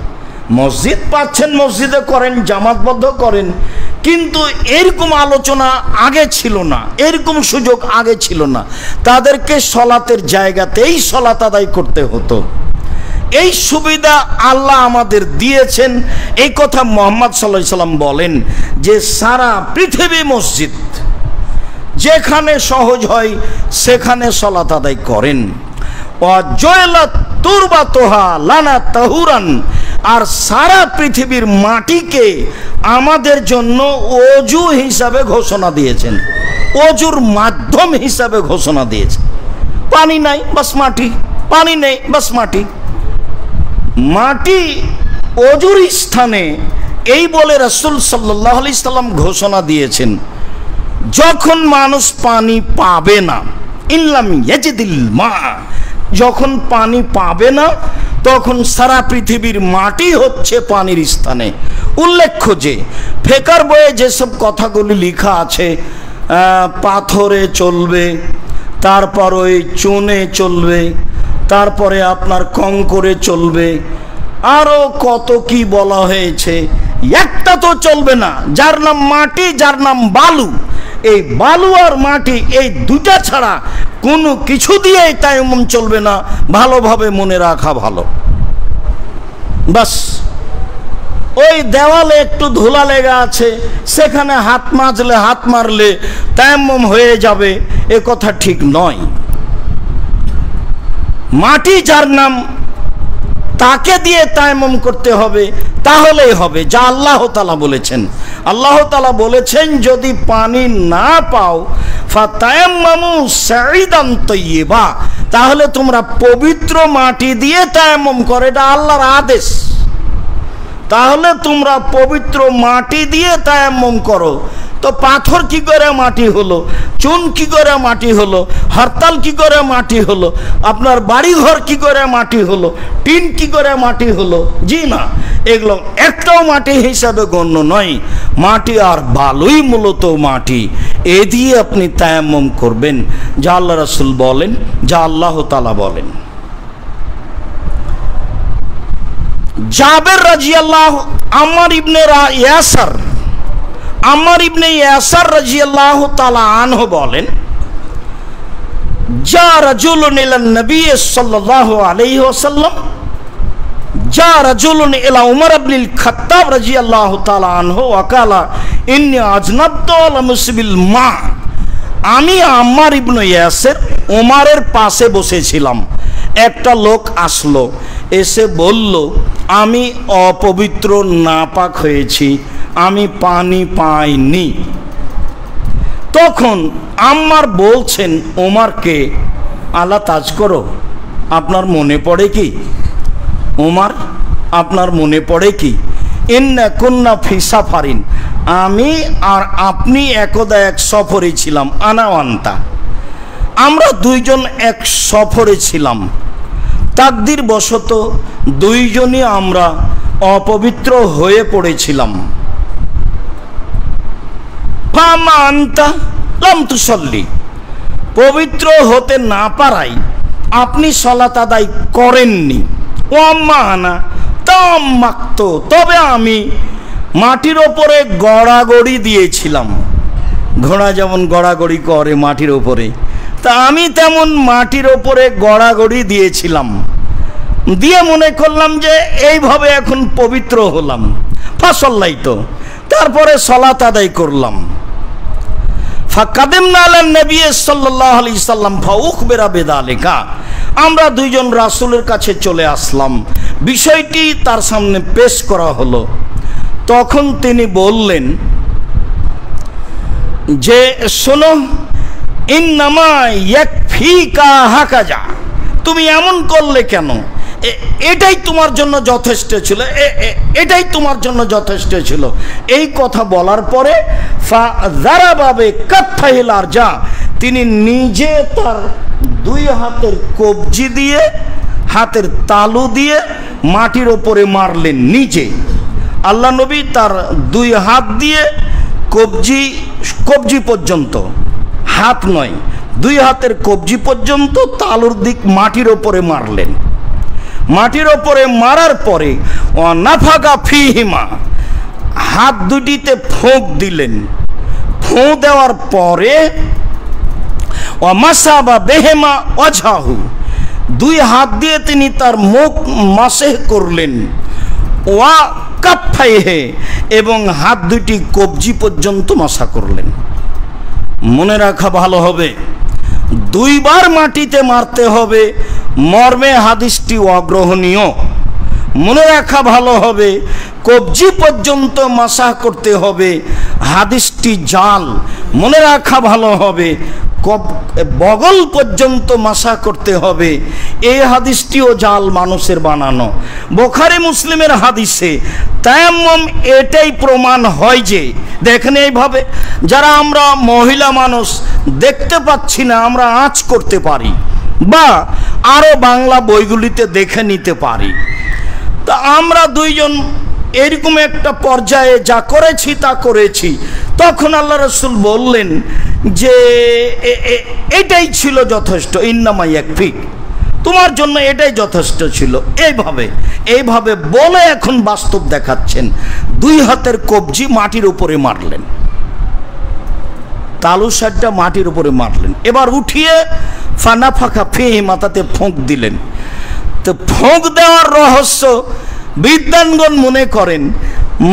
মসজিদ পাচ্ছেন মসজিদে করেন, জামাতবদ্ধ করেন। কিন্তু এরকম আলোচনা আগে ছিল না, এরকম সুযোগ আগে ছিল না। তাদেরকে সলাতের জায়গাতেই সলাত আদায় করতে হতো। এই সুবিধা আল্লাহ আমাদের দিয়েছেন। এই কথা মুহাম্মদ সাল্লাল্লাহু আলাইহি সাল্লাম বলেন যে সারা পৃথিবী মসজিদ, যেখানে সহজ হয় সেখানে সলাত আদায় করেন। ওয়াজলাত তুরবাতুহা লানা তাহুরান, আর সারা পৃথিবীর মাটিকে আমাদের জন্য ওযু হিসাবে ঘোষণা দিয়েছেন, ওযুর মাধ্যম হিসাবে ঘোষণা দিয়েছেন। পানি নাই বাস মাটি, পানি নেই বাস মাটি। মাটি ওযুর স্থানে, এই বলে রাসূল সাল্লাল্লাহু আলাইহি সাল্লাম ঘোষণা দিয়েছেন যখন মানুষ পানি পাবে না, ইনলাম ইয়াজিদিল মা, যখন পানি পাবে না তখন সারা পৃথিবীর মাটি হচ্ছে পানির স্থানে। উল্লেখ্য যে ফিকর বইয়ে যেসব কথাগুলি লেখা আছে, পাথরে চলবে, তারপর ওই চুনে চলবে, তারপরে আপনার কঙ্করে চলবে, আরো কত কি বলা হয়েছে, একটা তো চলবে না, যার নাম মাটি, যার নাম বালু। এই বালু আর মাটি, এই দুটা ছাড়া কোনো কিছু দিয়েই তায়াম্মুম চলবে না। ভালোভাবে মনে রাখা ভালো। বাস ওই দেওয়ালে একটু ধুলা লেগে আছে, সেখানে হাত মাজলে, হাত মারলে তায়াম্মুম হয়ে যাবে, এ কথা ঠিক নয়। মাটি যার নাম, তাকে দিয়ে তায়াম্মুম করতে হবে, তাহলেই হবে, যা আল্লাহ তাআলা বলেছেন। আল্লাহ তাআলা বলেছেন যদি পানি না পাও ফাতায়াম্মামু সাঈদান তাইয়্যিবা, তাহলে তোমরা পবিত্র মাটি দিয়ে তায়াম্মুম করো, এটা আল্লাহর আদেশ। তাহলে তোমরা পবিত্র মাটি দিয়ে তায়াম্মুম করো। তো পাথর কি করে মাটি হলো, চুন কি করে মাটি হলো, হরতাল কি করে মাটি হলো, আপনার বাড়িঘর কি করে মাটি হলো, টিন কি করে মাটি হলো? জি না, এগুলো একটাও মাটি হিসাবে গণ্য নয়। মাটি আর বালুই মূলত মাটি, এ দিয়ে আপনি তায়াম্মুম করবেন, যা আল্লাহ রাসূল বলেন, যা আল্লাহ তাআলা বলেন। জাবের রাদিয়াল্লাহু আম্মার ইবনে ইয়াসার রাদিয়াল্লাহু তাআলা আনহু বলেন, যা রাজুলুন ইলা নবী সাল্লাল্লাহু আলাইহি ওয়াসাল্লাম, যা রাজুলুন ইলা উমর ইবনুল খাত্তাব রাদিয়াল্লাহু তাআলা আনহু ওয়া ক্বালা ইন্নী আজনাবতু আলা মুসবিল মা। আমি আম্মার ইবনে ইয়াসির ওমরের পাশে বসেছিলাম, একটা লোক আসলো, এসে বলল আমি অপবিত্র নাপাক হয়েছি, আমি পানি পাইনি। তখন আম্মার বলছেন ওমরকে, আলা তাজ করো, আপনার মনে পড়ে কি? ওমর, আপনার মনে পড়ে কি? ইন্না কুন্না ফি সাফারিন, আমি আর আপনি একদা এক সফরে ছিলাম, আনা ওয়ান্তা, আমরা দুইজন এক সফরে ছিলাম, তাকদির বশত দুইজনই আমরা অপবিত্র হয়ে পড়েছিলাম। ফামা আনতা লাম তুসাল্লি, পবিত্র হতে না পারাই আপনি সালাত আদায় করেননি। ও আম্মা আনা তামাক্ত, তবে আমি মাটির ওপরে গড়াগড়ি দিয়েছিলাম। ঘোড়া যেমন গড়াগড়ি করে মাটির ওপরে, তা আমি তেমন মাটির ওপরে গড়াগড়ি দিয়েছিলাম, দিয়ে মনে করলাম যে এইভাবে এখন পবিত্র হলাম। ফাসল্লাই, তো তারপরে সালাত আদায় করলাম। ফাকাদিমনা আলান নবী সাল্লাল্লাহু আলাইহি সাল্লাম ফাউখবিরা বিযালিকা, আমরা দুইজন রাসূলের কাছে চলে আসলাম, বিষয়টি তার সামনে পেশ করা হলো। তখন তিনি বললেন যে শোনো, ইন্নামা ইয়াকফিকা হাকাজা, তুমি এমন করলে কেন? এটাই তোমার জন্য যথেষ্ট ছিল, এটাই তোমার জন্য যথেষ্ট ছিল। এই কথা বলার পরে ফাযারাবাবে কাফাইল আরজা, তিনি নিজে তার দুই হাতের কবজি দিয়ে, হাতের তালু দিয়ে মাটির ওপরে মারলেন নিজে। আল্লাহ নবী তার দুই হাত দিয়ে কবজি পর্যন্ত, হাত নয়, দুই হাতের কবজি পর্যন্ত তালুর দিক মাটির ওপরে মারলেন। মাটির ওপরে মারার পরে নাফাকা ফিহিমা, হাত দুটিতে ফোঁক দিলেন। ফোঁ দেওয়ার পরে মাসাবা বেহেমা ওয়াজহাহু, দুই হাত দিয়ে তিনি তার মুখ মাসেহ করলেন। ওয়া কাফাইহে, এবং হাত দুটি কবজি পর্যন্ত মাসা করলেন। মনে রাখা ভালো হবে, দুইবার মাটিতে মারতে হবে, মর্মে হাদিসটি অগ্রহণীয়। মনে রাখা ভালো হবে, কবজি পর্যন্ত মাসাহ করতে হবে, হাদিসটি জাল। মনে রাখা ভালো হবে, বগল পর্যন্ত মাসা করতে হবে, এই হাদিসটিও জাল, মানুষের বানানো। বুখারী মুসলিমের হাদিসে তায়াম্মুম এটাই প্রমাণ হয় যে, দেখেন এইভাবে যারা আমরা মহিলা মানুষ দেখতে পাচ্ছি না, আমরা আঁচ করতে পারি, বা আরো বাংলা বইগুলিতে দেখে নিতে পারি। তা আমরা দুইজন এরকম একটা পর্যায়ে যা করেছি তা করেছি। তখন আল্লাহ রাসূল বললেন যে এটাই ছিল যথেষ্ট, ইন্নামা ইয়াকফিক, তোমার জন্য এটাই যথেষ্ট ছিল। এইভাবে বলে এখন বাস্তব দেখাচ্ছেন, দুই হাতের কবজি মাটির উপরে মারলেন, তালু সারটা মাটির উপরে মারলেন। এবার উঠিয়ে ফানাফাকা ফিহি, মাথাতে ফোঁক দিলেন। তো ফোঁক দেওয়ার রহস্য বিদ্বানগণ মনে করেন,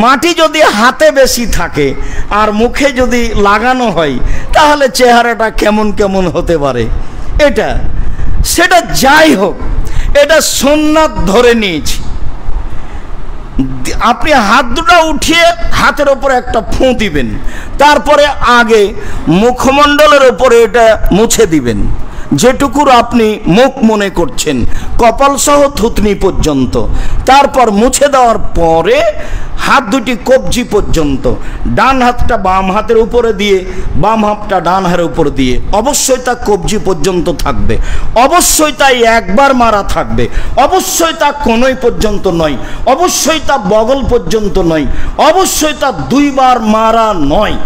মাটি যদি হাতে বেশি থাকে আর মুখে যদি লাগানো হয়, তাহলে চেহারাটা কেমন কেমন হতে পারে। সেটা যাই হোক, এটা সুন্নাত ধরে নিয়েছি। আপনি হাত দুটো উঠিয়ে হাতের ওপরে একটা ফোঁ দিবেন, তারপরে আগে মুখমণ্ডলের ওপরে এটা মুছে দিবেন, যেটুকুর আপনি মুখ মনে করছেন, কপাল সহ থুতনি পর্যন্ত, তারপর মুছে দেওয়ার পরে হাত দুটি কবজি পর্যন্ত, ডান হাতটা বাম হাতের উপরে দিয়ে বাম হাতটা ডান হাতের উপর দিয়ে, অবশ্যই তা কবজি পর্যন্ত থাকবে, অবশ্যই তাই একবার মারা থাকবে, অবশ্যই তা কোনই পর্যন্ত নয়, অবশ্যই তা বগল পর্যন্ত নয়, অবশ্যই তা দুইবার মারা নয়।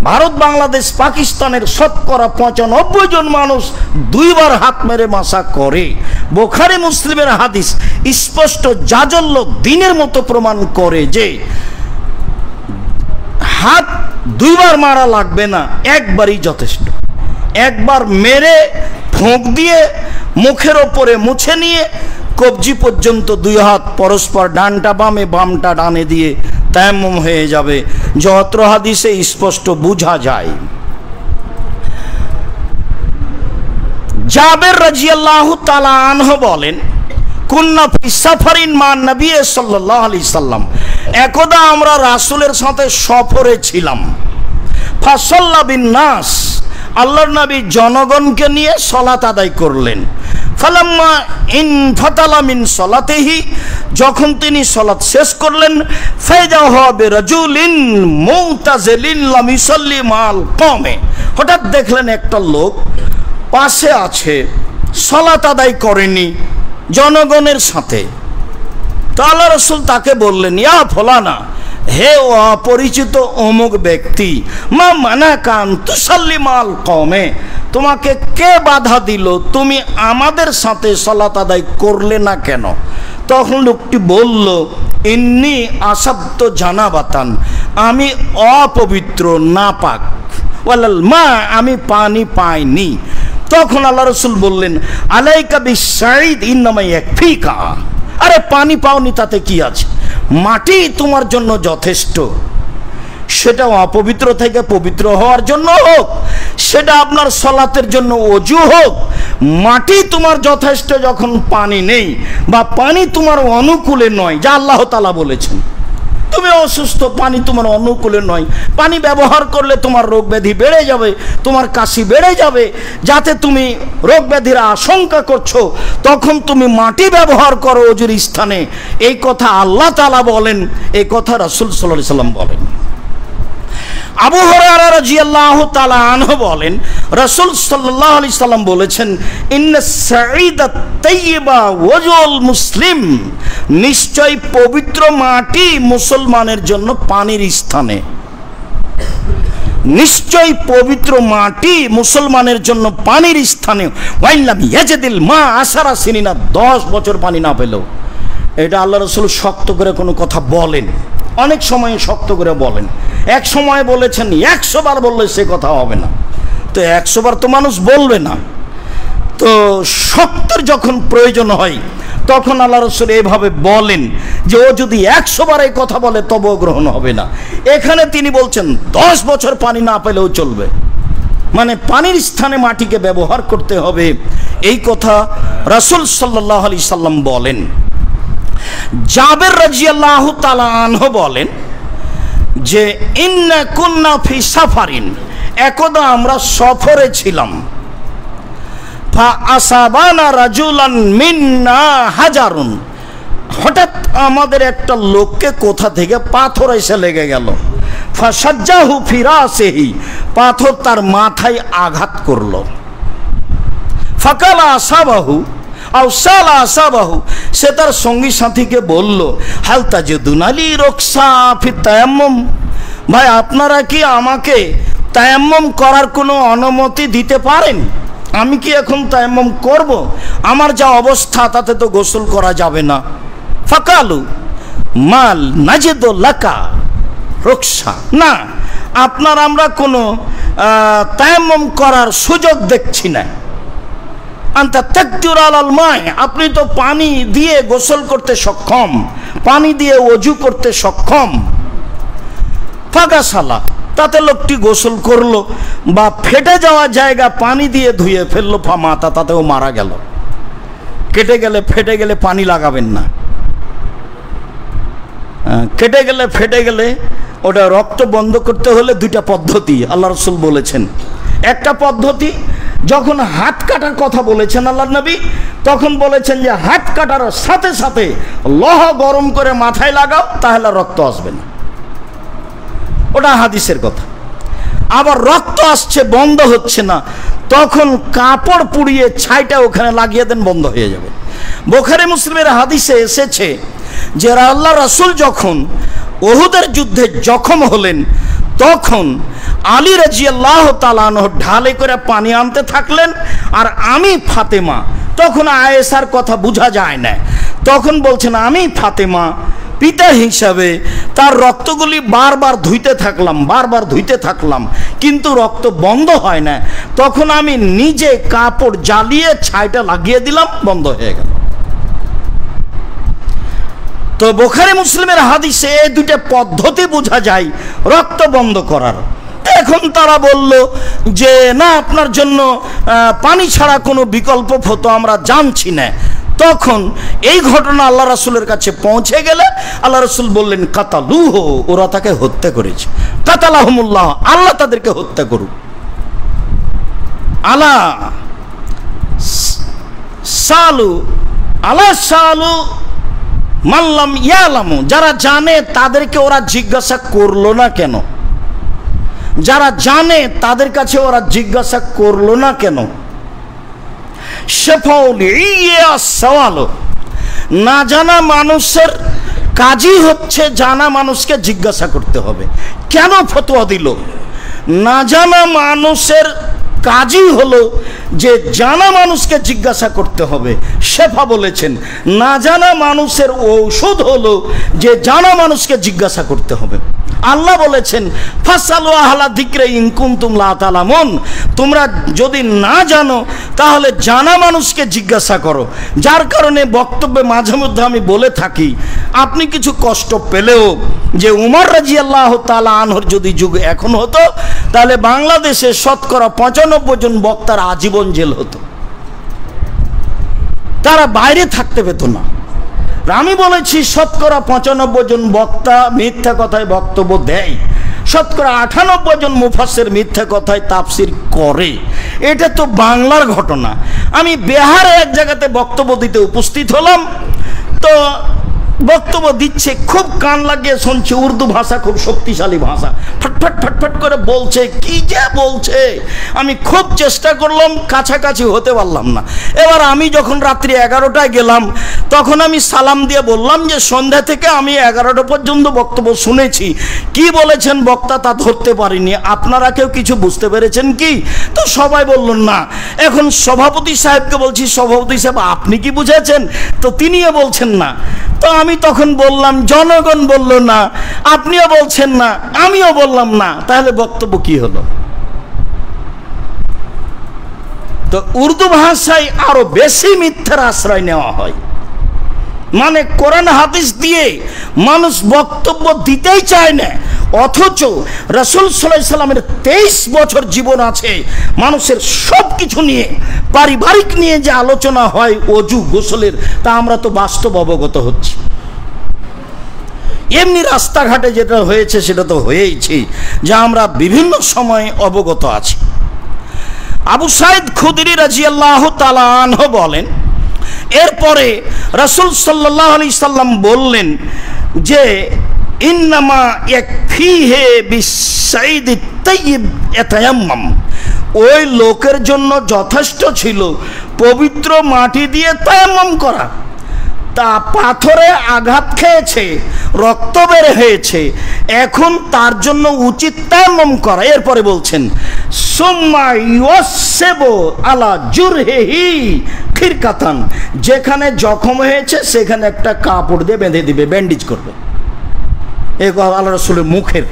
ভারত, বাংলাদেশ, পাকিস্তানের শতকরা 95 জন মানুষ দুইবার হাত মেরে মাসা করে। বুখারী মুসলিমের হাদিস স্পষ্ট জাজল্য দিনের মতো প্রমাণ করে যে হাত দুইবার মারা লাগবে না, একবারই যথেষ্ট। একবার মেরে ফোঁক দিয়ে মুখের ওপরে মুছে নিয়ে কবজি পর্যন্ত দুই হাত পরস্পর, ডানটা বামে বামটা ডানে দিয়ে তায়াম্মুম হয়ে যাবে, যত্র হাদিসে স্পষ্ট বোঝা যায়। জাবের রাদিয়াল্লাহু তাআলা আনহু বলেন, কুন্না ফি সাফারিন মা নবী সাল্লাল্লাহু আলাইহি সাল্লাম, একদা আমরা রাসূলের সাথে সফরে ছিলাম। ফাসাল্লা বিন নাস, আল্লাহর নবী জনগণকে নিয়ে সালাত আদায় করলেন। ফালাম্মা ইনফাতালা মিন সালাতিহি, যখন তিনি সালাত শেষ করলেন, ফাইজা হুয়া বিরাজুলিন মুতাজিলিন লাম ইসাল্লি মাল কওমে, হঠাৎ দেখলেন একটা লোক পাশে আছে, সালাত আদায় করেনি জনগণের সাথে। তো আল্লাহ রাসূল তাকে বললেন, ইয়া ফুলানা, হে অপরিচিত অমুক ব্যক্তি, মা মানাকান তুসাল্লি মাল কওমে, তোমাকে কে বাধা দিল, তুমি আমাদের সাথে সালাত আদায় করলে না কেন? তখন লোকটি বলল, ইন্নি আসাব্ত জানাবাতান, আমি অপবিত্র নাপাক, ওয়ালাল মা, আমি পানি পাইনি। তখন আল্লাহ রাসূল বললেন, আলাইকা বিসাইদ ইন্নামা ইয়াকফিকা, আরে পানি পাওনি তাতে কি আছে, মাটি তোমার জন্য যথেষ্ট। সেটা অপবিত্র থেকে পবিত্র হওয়ার জন্য হোক, সেটা আপনার সালাতের জন্য ওযু হোক, মাটি তোমার যথেষ্ট যখন পানি নেই বা পানি তোমার অনুকূলে নয়, যা আল্লাহ তাআলা বলেছেন। তুমি অসুস্থ, পানি তোমার অনুকূলে নয়, পানি ব্যবহার করলে তোমার রোগ ব্যাধি বেড়ে যাবে, তোমার কাশি বেড়ে যাবে, যাতে তুমি রোগ ব্যাধির আশঙ্কা করছো, তখন তুমি মাটি ব্যবহার করো ওযুর স্থানে। এই কথা আল্লাহ তাআলা বলেন, এই কথা রাসূল সাল্লাল্লাহু আলাইহি সাল্লাম বলেন। আবু হুরায়রা রাদিয়াল্লাহু তাআলা আনহু বলেন, রাসূল সাল্লাল্লাহু আলাইহি সাল্লাম বলেছেন, ইন্নাস সাঈদাত তাইয়্যিবা ওয়াজুল মুসলিম, নিশ্চয় পবিত্র মাটি মুসলমানের জন্য পানির স্থানে, নিশ্চয় পবিত্র মাটি মুসলমানের জন্য পানির স্থানে। ওয়াইলাম ইয়াজিদিল মা আশারা সিনিনা, 10 বছর পানি না পেলেও। এটা আল্লাহ রাসূল শক্ত করে কোনো কথা বলেন, অনেক সময় শক্ত করে বলেন। এক সময় বলেছেন 100 বার বললে সে কথা হবে না, তো 100 বার তো মানুষ বলবে না। তো শক্তের যখন প্রয়োজন হয় তখন আল্লাহ রাসূল এইভাবে বলেন যে ও যদি 100 বার এই কথা বলে তবুও গ্রহণ হবে না। এখানে তিনি বলছেন 10 বছর পানি না পেলেও চলবে, মানে পানির স্থানে মাটিকে ব্যবহার করতে হবে, এই কথা রাসূল সাল্লাল্লাহু আলাইহি সাল্লাম বলেন। জাবের রাদিয়াল্লাহু তাআলা আনহু বলেন যে ইন্না কুন্না ফি সাফারিন, একদা আমরা সফরে ছিলাম। ফা আসাবানা রাজুলান মিন্না হাজারুন, হঠাৎ আমাদের একটা লোককে কোথা থেকে পাথর এসে লেগে গেল। ফাসাজ্জাহু ফি রাসিহি, পাথর তার মাথায় আঘাত করলো। ফাকালা আসাবাহু আও সালা আসাবাহু, সে তার সঙ্গী সাথীকে বলল, হাল তাজিদুনালি রুকসা ফি তায়াম্মুম, ভাই আপনারা কি আমাকে তায়াম্মুম করার কোনো অনুমতি দিতে পারেন? আমি কি এখন তায়াম্মুম করব? আমার যা অবস্থা তাতে তো গোসল করা যাবে না। ফাকালু মাল নাজিদু লাকা রুকসা, না আপনার আমরা কোনো তায়াম্মুম করার সুযোগ দেখছি না। আনতা তাকদিরু আলাল মা, আপনি তো পানি দিয়ে গোসল করতে সক্ষম, পানি দিয়ে ওযু করতে সক্ষম। ফাগাসালা, তাতে লোকটি গোসল করলো বা ফেটে যাওয়া জায়গা পানি দিয়ে ধুয়ে ফেললো। ফামাতা, তাতেও মারা গেল। কেটে গেলে ফেটে গেলে পানি লাগাবেন না, কেটে গেলে ফেটে গেলে ওটা রক্ত বন্ধ করতে হলে 2টা পদ্ধতি আল্লাহ রাসূল বলেছেন। একটা পদ্ধতি যখন হাত কাটার কথা বলেছেন আল্লাহর নবী, তখন বলেছেন যে হাত কাটার সাথে সাথে লোহ গরম করে মাথায় লাগাও, তাহলে রক্ত আসবে না। ওটা হাদিসের কথা। আবার রক্ত আসছে বন্ধ হচ্ছে না, তখন কাপড় পুড়িয়ে ছাইটা ওখানে লাগিয়ে দেন, বন্ধ হয়ে যাবে। বুখারী মুসলিমের হাদিসে এসেছে যে আল্লাহ রাসূল যখন উহুদের যুদ্ধে জখম হলেন, তখন আলী রাদিয়াল্লাহু তাআলা আনহু ঢালে করে পানি আনতে থাকলেন, আর আমি ফাতেমা, তখন আয়েশার কথা বোঝা যায় না, তখন বলছেন আমি ফাতেমা পিতা হিসাবে তার রক্তগুলি বারবার ধুইতে থাকলাম, কিন্তু রক্ত বন্ধ হয় না। তখন আমি নিজে কাপড় জ্বালিয়ে ছাইটা লাগিয়ে দিলাম, বন্ধ হয়ে গেল। তো বুখারী মুসলিমের হাদিসে এই দুটো পদ্ধতি বোঝা যায় রক্ত বন্ধ করার। এখন তারা বলল যে না, আপনার জন্য পানি ছাড়া কোনো বিকল্প হতো আমরা জানছি না। তখন এই ঘটনা আল্লাহ রাসূলের কাছে পৌঁছে গেলে আল্লাহ রাসূল বললেন কাতালুহু, ওরা তাকে হত্যা করেছে। কাতালাহুমুল্লাহ, আল্লাহ তাদেরকে হত্যা করুক। আলা সালু মাল্লাম ইয়ালামু, যারা জানে তাদেরকে ওরা জিজ্ঞাসা করলো না কেন? যারা জানে তাদের কাছে ওরা জিজ্ঞাসা করলো না কেন? না জানা মানুষের কাজই হচ্ছে জানা মানুষকে জিজ্ঞাসা করতে হবে। কেন ফতোয়া দিল? না জানা মানুষের কাজই হলো যে জানা মানুষকে জিজ্ঞাসা করতে হবে। শেফা বলেছেন না জানা মানুষের ঔষধ হলো যে জানা মানুষকে জিজ্ঞাসা করতে হবে। আল্লাহ বলেছেন ফাসালু আহলা যিকরি ইন কুনতুম লা তা'লামুন, তোমরা যদি না জানো তাহলে জানা মানুষকে জিজ্ঞাসা করো। যার কারণে বক্তব্যে মাঝে মধ্যে আমি বলে থাকি, আপনি কিছু কষ্ট পেলেও যে উমর রাদিয়াল্লাহু তাআলা আনহুর যদি যুগ এখন হতো, তাহলে বাংলাদেশে শতকরা 95 জন বক্তার আজীবন জেল হতো, তারা বাইরে থাকতে পেত না। আমি বলেছি শতকরা 95 জন বক্তা মিথ্যা কথায় বক্তব্য দেয়, শতকরা 98 জন মুফাসসির মিথ্যা কথায় তাফসির করে। এটা তো বাংলার ঘটনা। আমি বিহারে এক জায়গাতে বক্তব্য দিতে উপস্থিত হলাম, তো বক্তব্য দিচ্ছে, খুব কান লাগিয়ে শুনছে, উর্দু ভাষা খুব শক্তিশালী ভাষা, ফটফট ফটফট করে বলছে, কি যে বলছে। আমি খুব চেষ্টা করলাম, কাছাকাছি হতে পারলাম না। এবার আমি যখন রাত্রি 11টায় গেলাম, তখন আমি সালাম দিয়ে বললাম যে সন্ধ্যা থেকে আমি 11টা পর্যন্ত বক্তব্য শুনেছি, কি বলেছেন বক্তা তা ধরতে পারিনি, আপনারা কেউ কিছু বুঝতে পেরেছেন কি? তো সবাই বলল না। এখন সভাপতি সাহেবকে বলছি, সভাপতি সাহেব আপনি কি বুঝেছেন? তো তিনিও বলছেন না। তো আমি তখন বললাম, জনগণ বলল না, আপনিও বলছেন না, আমিও বললাম না, তাহলে বক্তব্য কি হলো? তো উর্দু ভাষায় আরো বেশি মিথ্যার আশ্রয় নেওয়া হয়। মানে কোরআন হাদিস দিয়ে মানুষ বক্তব্য দিতেই চায় না, অথচ রাসূল সাল্লাল্লাহু আলাইহি সাল্লামের 23 বছর জীবন আছে, মানুষের সব কিছু নিয়ে, পারিবারিক নিয়ে যে আলোচনা হয় ওযু গোসলের, তা আমরা তো বাস্তব অবগত হচ্ছি। এমনি রাস্তাঘাটে যেটা হয়েছে সেটা তো হয়েইছে, যা আমরা বিভিন্ন সময় অবগত আছি। আবু সাঈদ খুদরি রাদিয়াল্লাহু তাআলা আনহু বলেন, এরপরে রাসূল সাল্লাল্লাহু আলাইহি সাল্লাম বললেন যে ইন্নামা ইয়াকফিহি বিসাইদিত তাইয়্যিব ইয়াতায়াম্মাম, ওই লোকের জন্য যথেষ্ট ছিল পবিত্র মাটি দিয়ে তায়াম্মাম করা। তা পাথরে আঘাত খেয়েছে, রক্ত বের হয়েছে, এখন তার জন্য উচিত তায়াম্মুম করা। এরপরে বলছেন সুম্মা ইউসাবু আলা জুরহিহি খিরকাতান, যেখানে জখম হয়েছে সেখানে একটা কাপড় দিয়ে বেঁধে দিবে, ব্যান্ডেজ করবে। এই আল্লাহ রাসূলের মুখের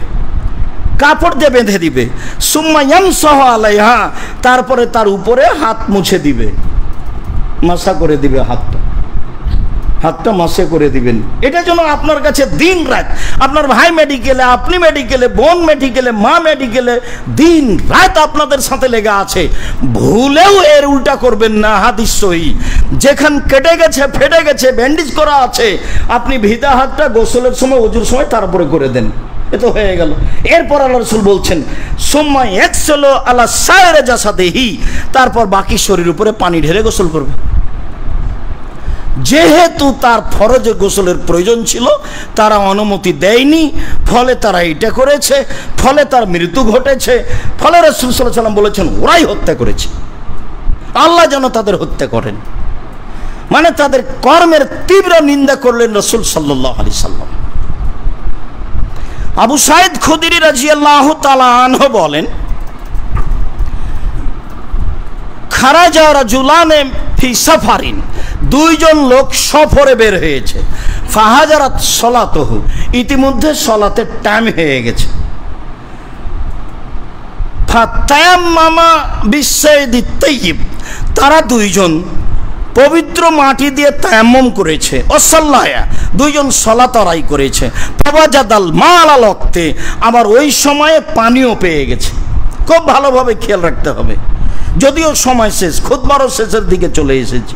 কাপড় দিয়ে বেঁধে দিবে। সুম্মা ইয়ামসাহু আলাইহা, তারপরে তার উপরে হাত মুছে দিবে, মাসা করে দিবে, হাতটা মাসে করে দিবেন। এটা যেন আপনার কাছে দিন রাত, আপনার ভাই মেডিকেলে, আপনি মেডিকেলে, বোন মেডিকেলে, মা মেডিকেলে, দিন রাত আপনাদের সাথে লেগে আছে। ভুলেও এর উল্টা করবেন না। হাদিস সহিহ, যেখান কেটে গেছে, ফেটে গেছে, ব্যান্ডেজ করা আছে, আপনি ভিজা হাতটা গোসলের সময়, ওযুর সময় তারপরে করে দেন। এ তো হয়ে গেল। এরপর আল্লাহ রাসূল বলছেন সুম্মা ইয়াকসুলু আলা সাইরি জাসাদিহি, তারপর বাকি শরীর উপরে পানি ঢেলে গোসল করবে। যেহেতু তার ফরজে গোসলের প্রয়োজন ছিল, তারা অনুমতি দেয়নি, ফলে তারা এটা করেছে, ফলে তার মৃত্যু ঘটেছে। ফলে রাসূল সাল্লাল্লাহু আলাইহি ওয়াসাল্লাম বলেছেন ওরাই হত্যা করেছে, আল্লাহ যেন তাদের হত্যা করেন। মানে তাদের কর্মের তীব্র নিন্দা করলেন রাসূল সাল্লাল্লাহু আলাইহি সাল্লাম। আবু সাঈদ খুদরি রাদিয়াল্লাহু তাআলা আনহু বলেন, খারাজা রাজুলানে ফি সাফারিন, দুইজন লোক সফরে বের হয়েছে। ফাহাজারাত সলাতুহু, ইতিমধ্যে সলাতের টাইম হয়ে গেছে। ফাতায়াম্মামা বিসাইদিত তাইয়িব, তারা দুইজন পবিত্র মাটি দিয়ে তায়াম্মুম করেছে। ওয়াসাল্লায়া, দুইজন সালাত আদায় করেছে। ফাওয়াজাদাল মাল আল ওয়াক্তে, আবার ওই সময়ে পানিও পেয়ে গেছে। খুব ভালোভাবে খেয়াল রাখতে হবে, যদিও সময় শেষ, খুতবারও শেষের দিকে চলে এসেছি।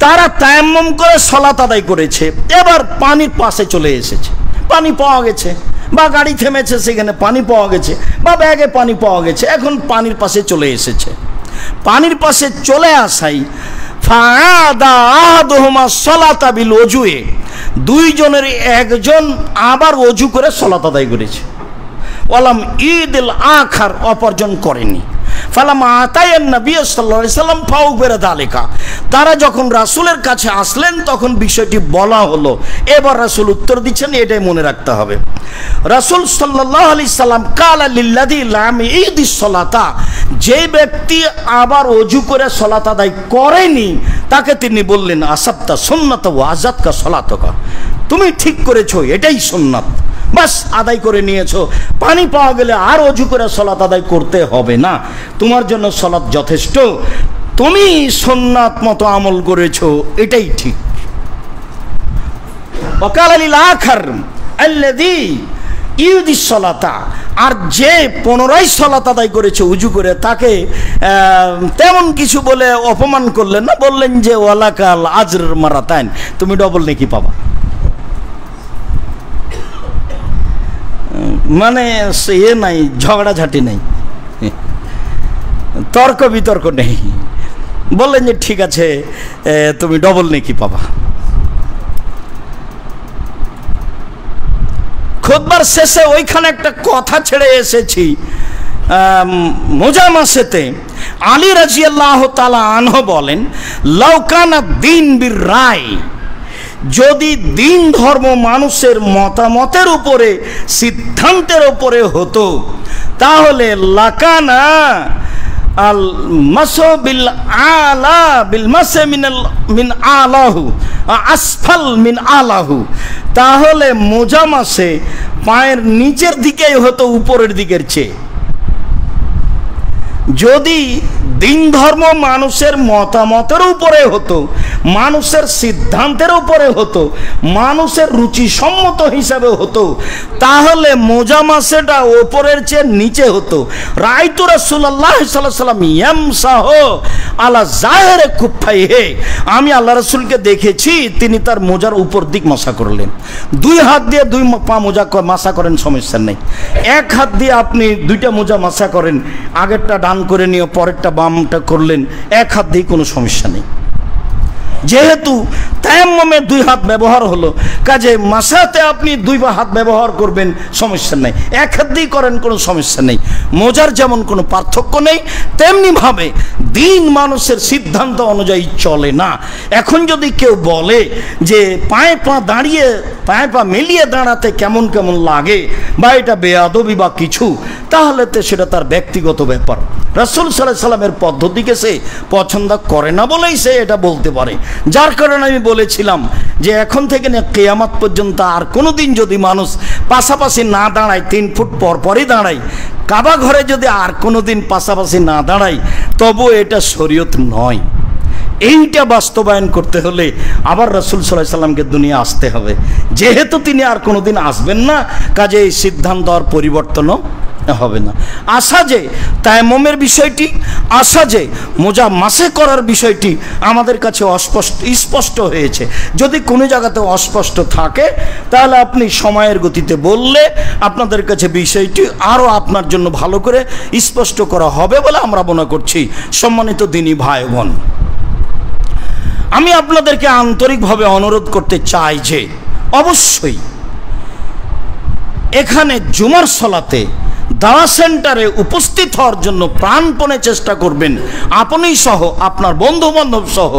তারা তায়াম্মুম করে সালাত আদায় করেছে, এবার পানির পাশে চলে এসেছে, পানি পাওয়া গেছে, বা গাড়ি থেমেছে সেখানে পানি পাওয়া গেছে, বা ব্যাগে পানি পাওয়া গেছে, এখন পানির পাশে চলে এসেছে। পানির পাশে চলে আসাই ফাআদা আহাদুহুমা সালাতা বিল ওযুয়ে, দুইজনের একজন আবার ওযু করে সালাত আদায় করেছে। ওয়ালাম ঈদুল আখার, অপরজন করেনি। ফালামা আতায়ান নবী সাল্লাল্লাহু আলাইহি সাল্লাম ফাউবেরা দালিকা, তারা যখন রাসূলের কাছে আসলেন তখন বিষয়টি বলা হলো। এবার রাসূল উত্তর দিচ্ছেন, এটাই মনে রাখতে হবে। রাসূল সাল্লাল্লাহু আলাইহি সাল্লাম কালা লিল্লাযী লাম ঈদিস সালাতা, যে ব্যক্তি আবার ওযু করে সালাত আদায় করেনি তাকে তিনি বললেন আসাবতা সুন্নাত ওয়া আযাতকা সালাতুকা, তুমি ঠিক করেছো, এটাই সুন্নাত, বাস আদায় করে নিয়েছো। পানি পাওয়া গেলে আর ওযু করে সালাত আদায় করতে হবে না, তোমার জন্য সালাত যথেষ্ট, তুমি সুন্নাত মতো আমল করেছো, এটাই ঠিক। ওয়াকালা লিল আখার আল্লাযী ইউদিস সালাতা, আর যে পুনরায় সালাত আদায় করেছে উজু করে, তাকে তেমন কিছু বলে অপমান করলেন না, বললেন যে ওয়ালাকাল আজর মারাতাইন, তুমি ডবল নেকি পাবা। মানে সে নাই, ঝগড়াঝাটি নেই, তর্ক বিতর্ক নেই, বললেন যে ঠিক আছে তুমি ডবল নেকি পাবা। খুতবার শেষে ওইখানে একটা কথা ছেড়ে এসেছি, মুজামাসেতে আলী রাদিয়াল্লাহু তাআলা আনহু বলেন লাউকানা দ্বীন বির রায়, যদি দিন ধর্ম মানুষের মতামতের উপরে, সিদ্ধান্তের উপরে হতো, তাহলে লাকানা আল মাসু বিল আলা বিল মাসে মিন আলাহু আসফাল মিন আলাহু, তাহলে মোজামাসে পায়ের নিচের দিকেই হতো উপরের দিকের চেয়ে। যদি দিন ধর্ম মানুষের মতামতের উপরে হতো, মানুষের সিদ্ধান্তের উপরে হতো, মানুষের রুচি সম্মত হিসাবে হতো, তাহলে মোজামাসেটা ওপরের চেয়ে নিচে হতো। রাইতু রাসূলুল্লাহ সাল্লাল্লাহু আলাইহি ওয়াসাল্লাম ইয়ামসাহু আলা জাহিরে কুফাইহি, আমি আল্লাহ রাসূলকে দেখেছি তিনি তার মোজার উপর দিক মাসা করলেন। দুই হাত দিয়ে দুই পা মোজা মাসা করেন, সমস্যা নেই। এক হাত দিয়ে আপনি দুইটা মোজা মাসা করেন, আগেরটা ডান করে নিয়ে পরেরটা বামটা করলেন, এক হাত দিয়ে কোনো সমস্যা নেই। যেহেতু তায়াম্মুমে দুই হাত ব্যবহার হলো, কাজে মাসাতে আপনি দুই হাত ব্যবহার করবেন, সমস্যা নেই। এক হাত দিয়ে করেন, কোনো সমস্যা নেই। মোজার যেমন কোনো পার্থক্য নেই, তেমনিভাবে দিন মানুষের সিদ্ধান্ত অনুযায়ী চলে না। এখন যদি কেউ বলে যে পায়ে পা দাঁড়িয়ে, পায়ে পা মিলিয়ে দাঁড়াতে কেমন কেমন লাগে, বা এটা বেয়াদবি বা কিছু, তাহলে তো সেটা তার ব্যক্তিগত ব্যাপার। রাসূল সাল্লাল্লাহু আলাইহি সাল্লামের পদ্ধতিকে সে পছন্দ করে না বলেই সে এটা বলতে পারে। যার কারণে আমি বলেছিলাম যে এখন থেকে না কিয়ামত পর্যন্ত আর কোনো দিন যদি মানুষ পাশাপাশি না দাঁড়ায়, 3 ফুট পর পরই দাঁড়ায়, কাবা ঘরে যদি আর কোনো দিন পাশাপাশি না দাঁড়ায়, তবু এটা শরীয়ত নয়। এইটা বাস্তবায়ন করতে হলে আবার রাসূল সাল্লাল্লাহু আলাইহি সাল্লামকে দুনিয়া আসতে হবে। যেহেতু তিনি আর কোনো দিন আসবেন না, কাজে এই সিদ্ধান্ত আর পরিবর্তনও হবে না। আশা যে তায়াম্মুমের বিষয়টি, আশা যে মোজা মাসে করার বিষয়টি আমাদের কাছে স্পষ্ট হয়েছে। যদি কোনো জায়গাতে অস্পষ্ট থাকে তাহলে আপনি সময়ের গতিতে বললে আপনাদের কাছে বিষয়টি আরও আপনার জন্য ভালো করে স্পষ্ট করা হবে বলে আমরা মনে করছি। সম্মানিত দিনী ভাই বোন, আমি আপনাদেরকে আন্তরিকভাবে অনুরোধ করতে চাই যে অবশ্যই এখানে জুমার সালাতে দাওয়া সেন্টারে উপস্থিত হওয়ার জন্য প্রাণপণে চেষ্টা করবেন, আপনি সহ আপনার বন্ধু বান্ধব সহ।